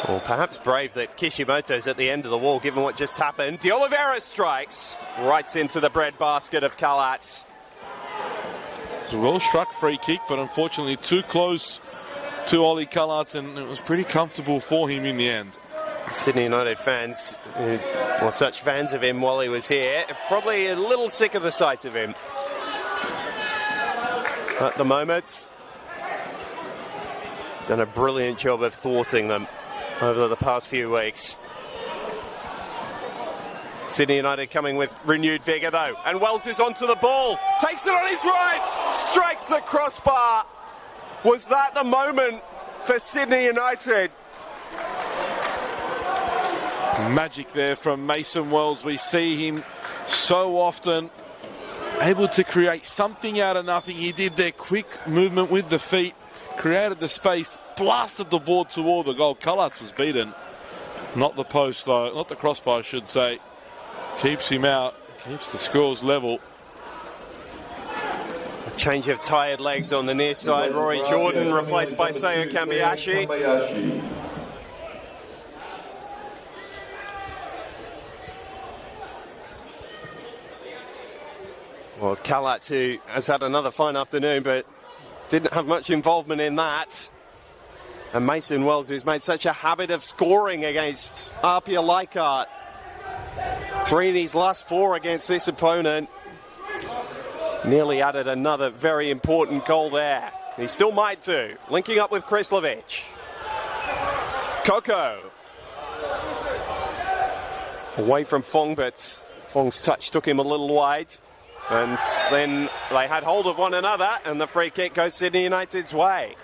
Well, perhaps brave that Kishimoto's at the end of the wall, given what just happened. De Oliveira strikes right into the breadbasket of Kalat. It's a well-struck free kick, but unfortunately too close to Ollie Kalat, and it was pretty comfortable for him in the end. Sydney United fans, or such fans of him while he was here, are probably a little sick of the sight of him at the moment. He's done a brilliant job of thwarting them over the past few weeks. Sydney United coming with renewed vigour though, and Wells is onto the ball, takes it on his right, strikes the crossbar. Was that the moment for Sydney United? Magic there from Mason Wells. We see him so often able to create something out of nothing. He did their quick movement with the feet, created the space, blasted the ball toward the goal. Kalat was beaten. Not the post though, not the crossbar I should say. Keeps him out, keeps the scores level. A change of tired legs on the near side. Rory Jordan replaced by Seiya Kambayashi. Well, Kalat, who has had another fine afternoon, but didn't have much involvement in that. And Mason Wells, who's made such a habit of scoring against APIA Leichhardt. 3 in his last 4 against this opponent. Nearly added another very important goal there. He still might do. Linking up with Krislovic. Coco. Away from Fong, but Fong's touch took him a little wide. And then they had hold of one another, and the free kick goes Sydney United's way.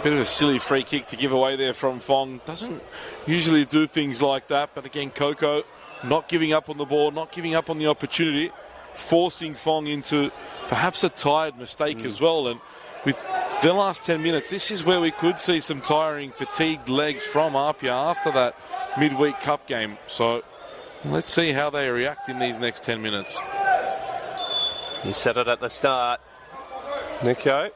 Bit of a silly free kick to give away there from Fong. Doesn't usually do things like that, but again, Coco not giving up on the ball, not giving up on the opportunity, forcing Fong into perhaps a tired mistake as well. And with the last 10 minutes, this is where we could see some tiring, fatigued legs from APIA after that midweek cup game. So let's see how they react in these next 10 minutes. He said it at the start. Nico.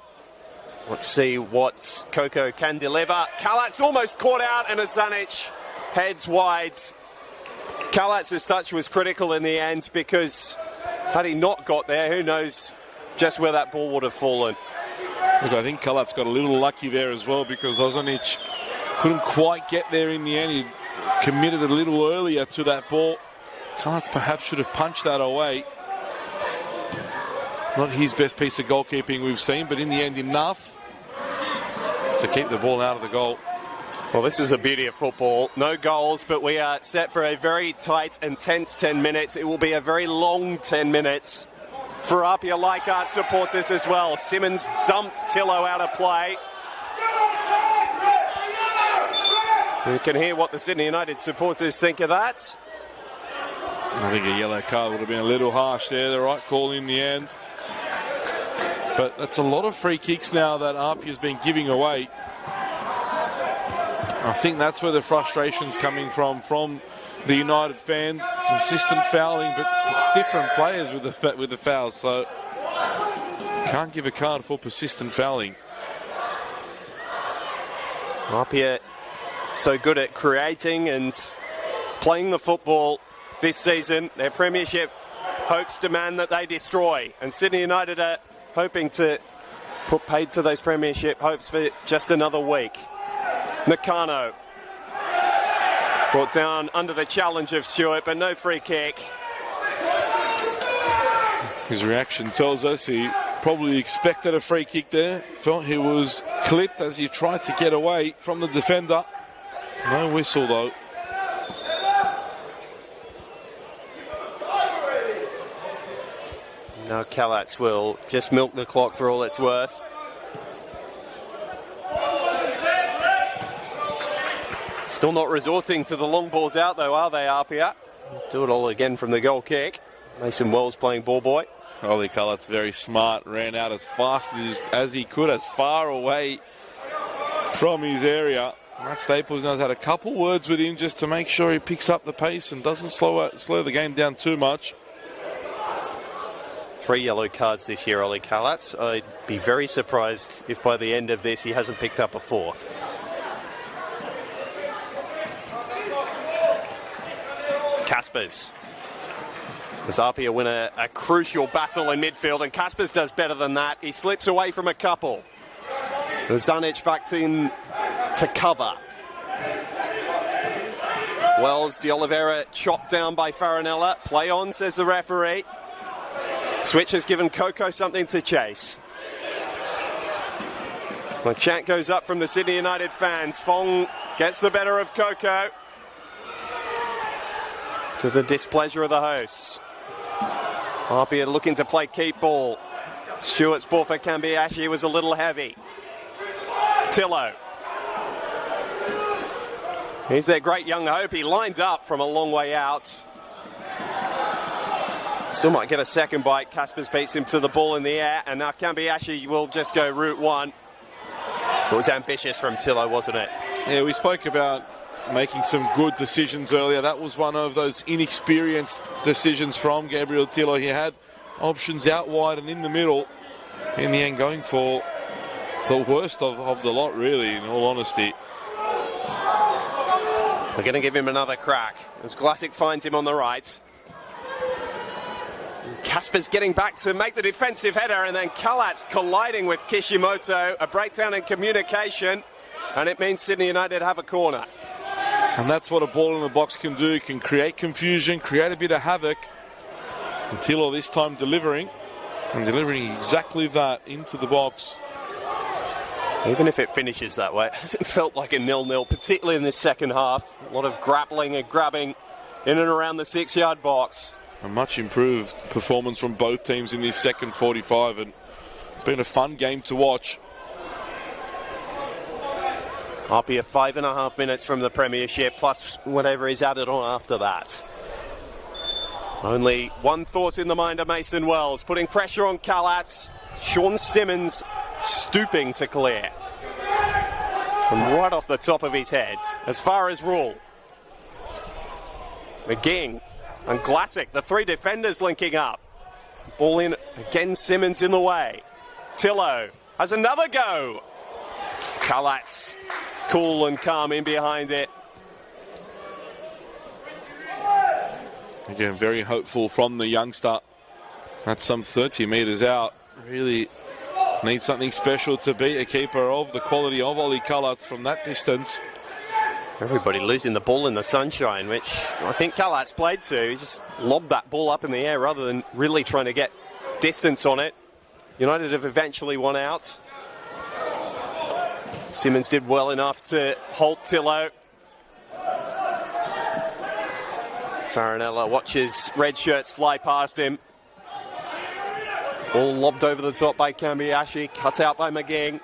Let's see what Coco can deliver. Kalat's almost caught out, and Azanic heads wide. Kalatz's touch was critical in the end because had he not got there, who knows just where that ball would have fallen. Look, I think Kalat's got a little lucky there as well because Azanic couldn't quite get there in the end. He committed a little earlier to that ball. Kalatz perhaps should have punched that away. Not his best piece of goalkeeping we've seen, but in the end enough to keep the ball out of the goal. Well, this is the beauty of football. No goals, but we are set for a very tight and tense 10 minutes. It will be a very long 10 minutes for APIA Leichhardt supporters as well. Simmons dumps Tillo out of play. You can hear what the Sydney United supporters think of that. I think a yellow card would have been a little harsh there. The right call in the end. But that's a lot of free kicks now that APIA's been giving away. I think that's where the frustration's coming from the United fans. Consistent fouling, but it's different players with the fouls, so can't give a card for persistent fouling. APIA so good at creating and playing the football this season. Their premiership hopes demand that they destroy, and Sydney United are hoping to put paid to those premiership hopes for just another week. Nakano brought down under the challenge of Stewart, but no free kick. His reaction tells us he probably expected a free kick there. Felt he was clipped as he tried to get away from the defender. No whistle though. Now Kalatz will just milk the clock for all it's worth. Still not resorting to the long balls out though, are they, APIA? Do it all again from the goal kick. Mason Wells playing ball boy. Ollie Kalatz very smart, ran out as fast as he could, as far away from his area. Matt Staples now has had a couple words with him just to make sure he picks up the pace and doesn't slow the game down too much. 3 yellow cards this year, Ollie Kalatz. I'd be very surprised if by the end of this he hasn't picked up a 4th. Kaspers. As APIA win a crucial battle in midfield, and Kaspers does better than that. He slips away from a couple. Zanic back in to cover. Wells, De Oliveira chopped down by Farinella. Play on, says the referee. Switch has given Coco something to chase. The chant goes up from the Sydney United fans. Fong gets the better of Coco, to the displeasure of the hosts. APIA looking to play keep ball. Stewart's ball for Kambiashi was a little heavy. Tillo. He's their great young hope. He lined up from a long way out. Still might get a second bite. Kaspers beats him to the ball in the air, and now Kambiashi will just go route one. It was ambitious from Tillo, wasn't it? Yeah, we spoke about making some good decisions earlier. That was one of those inexperienced decisions from Gabriel Tillo. He had options out wide and in the middle. In the end, going for the worst of the lot, really, in all honesty. We're going to give him another crack as Vlasic finds him on the right. Kasper's getting back to make the defensive header, and then Kalatz colliding with Kishimoto. A breakdown in communication, and it means Sydney United have a corner. And that's what a ball in the box can do. It can create confusion, create a bit of havoc. And Tillo this time delivering exactly that into the box. Even if it finishes that way, it hasn't felt like a 0-0, particularly in the second half. A lot of grappling and grabbing in and around the 6-yard box. A much improved performance from both teams in this second 45, and it's been a fun game to watch. APIA 5.5 minutes from the premiership, plus whatever is added on after that. Only one thought in the mind of Mason Wells, putting pressure on Kalatz. Sean Stimmons stooping to clear. From right off the top of his head, as far as rule. McGing and Vlasic, the 3 defenders linking up. Ball in, again Simmons in the way. Tillo has another go. Kalatz cool and calm in behind it. Again, very hopeful from the youngster. That's some 30 metres out. Really needs something special to beat a keeper of the quality of Ollie Kalatz from that distance. Everybody losing the ball in the sunshine, which I think Kalatz played to. He just lobbed that ball up in the air rather than really trying to get distance on it. United have eventually won out. Simmons did well enough to halt Tillo. Farinella watches red shirts fly past him. Ball lobbed over the top by Kambiashi, cut out by McGing.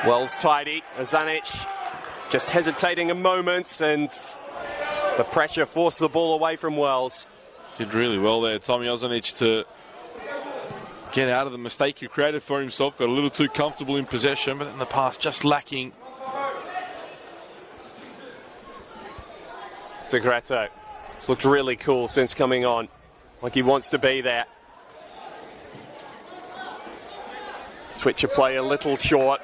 Wells tidy. Azanic just hesitating a moment, and the pressure forced the ball away from Wells. Did really well there, Tommy Ozanic, to get out of the mistake he created for himself. Got a little too comfortable in possession, but in the past just lacking. Segreto. It's looked really cool since coming on. Like he wants to be there. Switch of play a little short.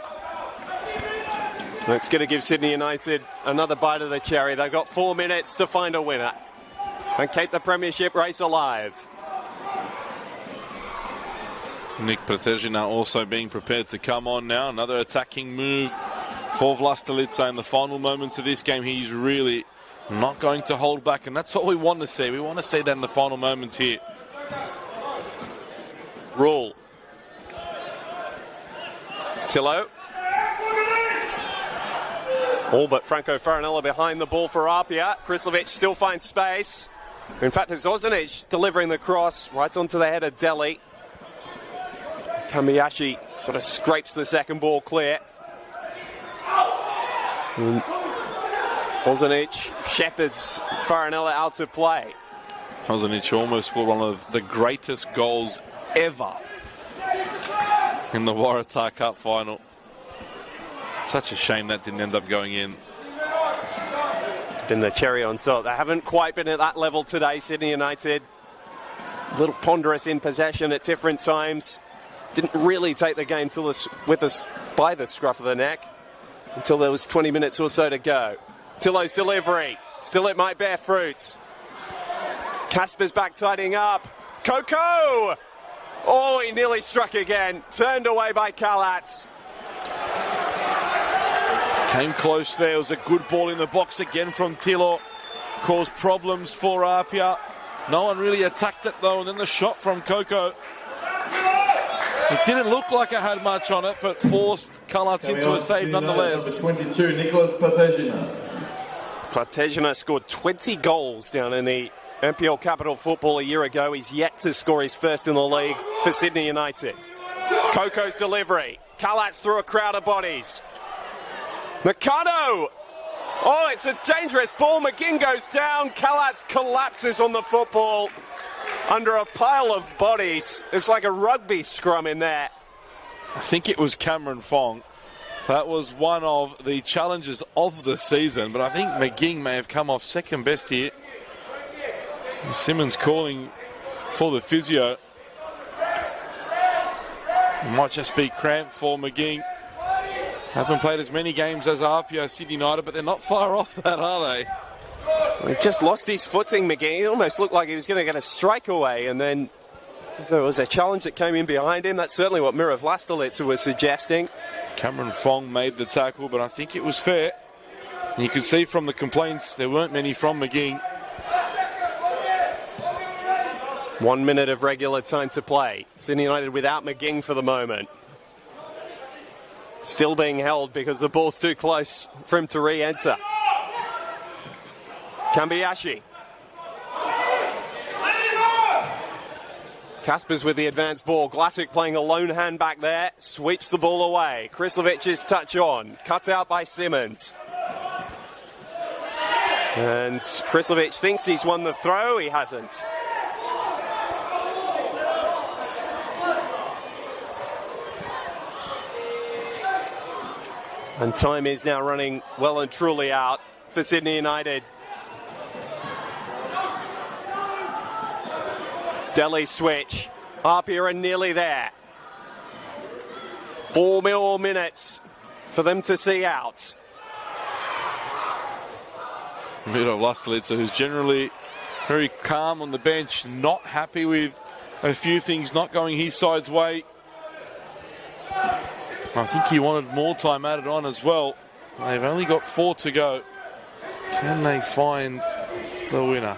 It's going to give Sydney United another bite of the cherry. They've got 4 minutes to find a winner and keep the premiership race alive. Nick Pratezina also being prepared to come on now. Another attacking move for Vlastelica in the final moments of this game. He's really not going to hold back, and that's what we want to see. We want to see that in the final moments here. Rule. Tillo. All but Franco Farinella behind the ball for Apia. Krislovic still finds space. In fact, it's Ozanic delivering the cross right onto the head of Delhi. Kamiyashi sort of scrapes the second ball clear. Ozanic shepherds Farinella out to play. Ozanic almost scored one of the greatest goals ever in the Waratah Cup final. Such a shame that didn't end up going in. It's been the cherry on top. They haven't quite been at that level today, Sydney United. A little ponderous in possession at different times. Didn't really take the game with us by the scruff of the neck until there was 20 minutes or so to go. Tillo's delivery. Still it might bear fruit. Casper's back tidying up. Coco! Oh, he nearly struck again. Turned away by Kalatz. Came close there. It was a good ball in the box again from Tillo. Caused problems for Apia. No one really attacked it though, and then the shot from Coco. It didn't look like it had much on it, but forced Kalatz into a save nonetheless. Number 22, Nicholas Pratezina. Pratezina scored 20 goals down in the NPL Capital Football a year ago. He's yet to score his first in the league for Sydney United. Coco's delivery. Kalatz through a crowd of bodies. Nakano! Oh, it's a dangerous ball. McGinn goes down. Kalatz collapses on the football under a pile of bodies. It's like a rugby scrum in there. I think it was Cameron Fong. That was one of the challenges of the season, but I think McGinn may have come off second best here. Simmons calling for the physio. It might just be cramp for McGinn. Haven't played as many games as Apia Sydney United, but they're not far off that, are they? He just lost his footing, McGinn. It almost looked like he was going to get a strike away, and then there was a challenge that came in behind him. That's certainly what Mira Vlastelica was suggesting. Cameron Fong made the tackle, but I think it was fair. And you could see from the complaints, there weren't many from McGinn. 1 minute of regular time to play. Sydney United without McGinn for the moment. Still being held because the ball's too close for him to re-enter. Kambiashi. Casper's with the advanced ball. Glasic playing a lone hand back there. Sweeps the ball away. Krislovic's touch on. Cut out by Simmons. And Krislovic thinks he's won the throw. He hasn't. And time is now running well and truly out for Sydney United. Delhi switch. APIA are nearly there. 4 more minutes for them to see out. Miro Vlastelica, who's generally very calm on the bench, not happy with a few things not going his side's way. I think he wanted more time added on as well. They've only got 4 to go. Can they find the winner?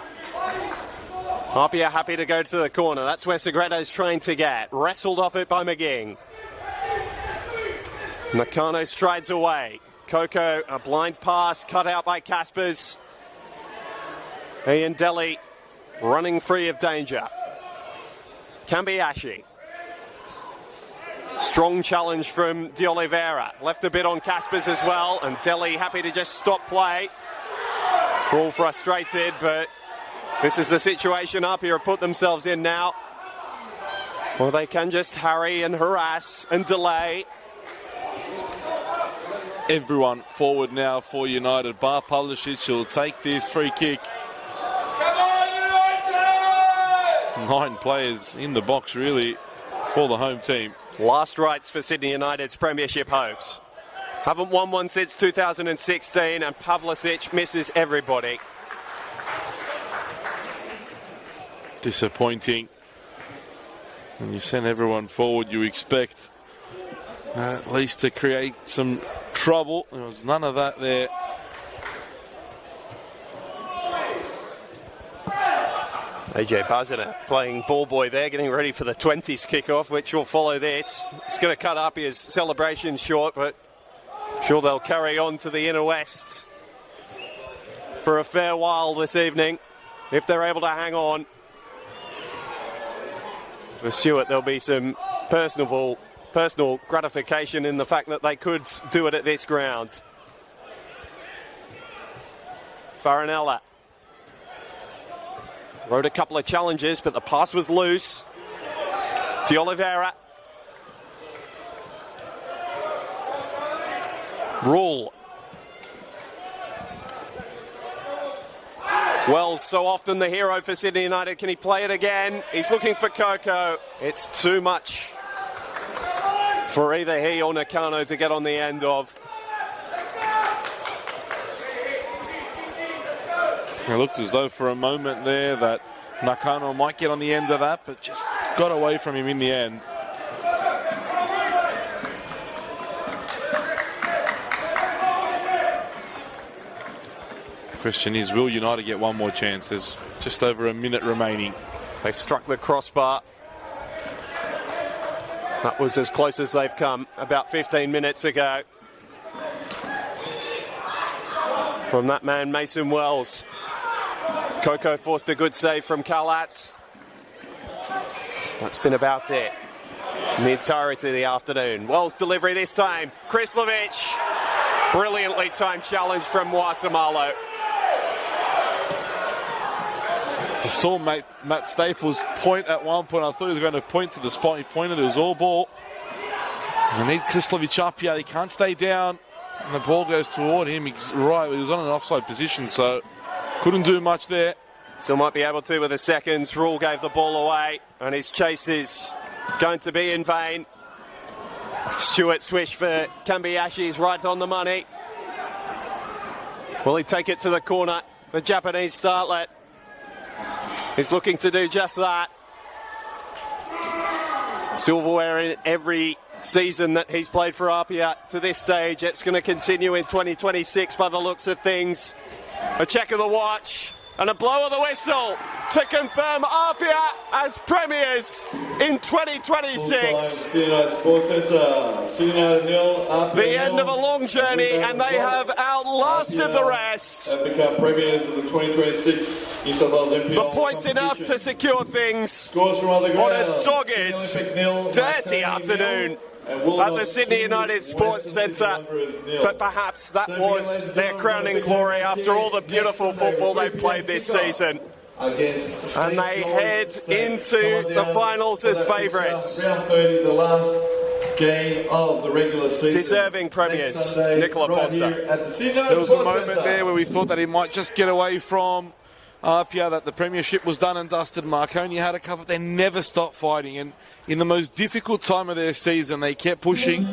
APIA happy to go to the corner. That's where Segreto's trying to get. Wrestled off it by McGing. Nakano strides away. Coco, a blind pass cut out by Caspers. Ian Delhi running free of danger. Kambiashi. Strong challenge from De Oliveira. Left a bit on Caspers as well, and Delhi happy to just stop play. All frustrated, but this is the situation APIA have put themselves in now. Well, they can just harry and harass and delay. Everyone forward now for United. Bar Pulisic will take this free kick. 9 players in the box, really, for the home team. Last rites for Sydney United's premiership hopes. Haven't won one since 2016, and Pavlicic misses everybody. Disappointing. When you send everyone forward, you expect at least to create some trouble. There was none of that there. AJ Bazina playing ball boy there, getting ready for the 20s kickoff, which will follow this. It's going to cut APIA's celebration short, but I'm sure they'll carry on to the inner west for a fair while this evening, if they're able to hang on. For Stewart, there'll be some personal gratification in the fact that they could do it at this ground. Farinella wrote a couple of challenges, but the pass was loose. De Oliveira. Rule. Wells, so often the hero for Sydney United. Can he play it again? He's looking for Coco. It's too much for either he or Nakano to get on the end of. It looked as though for a moment there that Nakano might get on the end of that, but just got away from him in the end. The question is, will United get one more chance? There's just over a minute remaining. They struck the crossbar. That was as close as they've come about 15 minutes ago. From that man, Mason Wells. Coco forced a good save from Kalatz. That's been about it in the entirety of the afternoon. Wells delivery this time. Krislovic. Brilliantly timed challenge from Guatemala. I saw Matt Staples point at one point. I thought he was going to point to the spot. He pointed, it was all ball. I need Krislovic up here. He can't stay down. And the ball goes toward him. He's right. He was on an offside position, so couldn't do much there. Still might be able to with the seconds. Rule gave the ball away, and his chase is going to be in vain. Stewart swish for Kambiashi is right on the money. Will he take it to the corner? The Japanese startlet is looking to do just that. Silverware in every season that he's played for APIA to this stage. It's going to continue in 2026 by the looks of things. A check of the watch and a blow of the whistle to confirm APIA as premiers in 2026. Sydney United Sports Centre. Sydney United 0, APIA The end of a long journey, and they have outlasted the rest. Have become premiers of the 2026 New South Wales NPL. The point enough to secure things. Scores from other On grounds. a dogged, dirty afternoon at the Sydney United Sports Centre, but perhaps that was their crowning glory after all the beautiful football they've played this season. And they head into the finals as favourites. Round 30, the last game of the regular season. Deserving premiers, Nicola Posta. There was a moment there where we thought that he might just get away from APIA that the premiership was done and dusted. Marconi had a couple. They never stopped fighting, and in the most difficult time of their season, they kept pushing.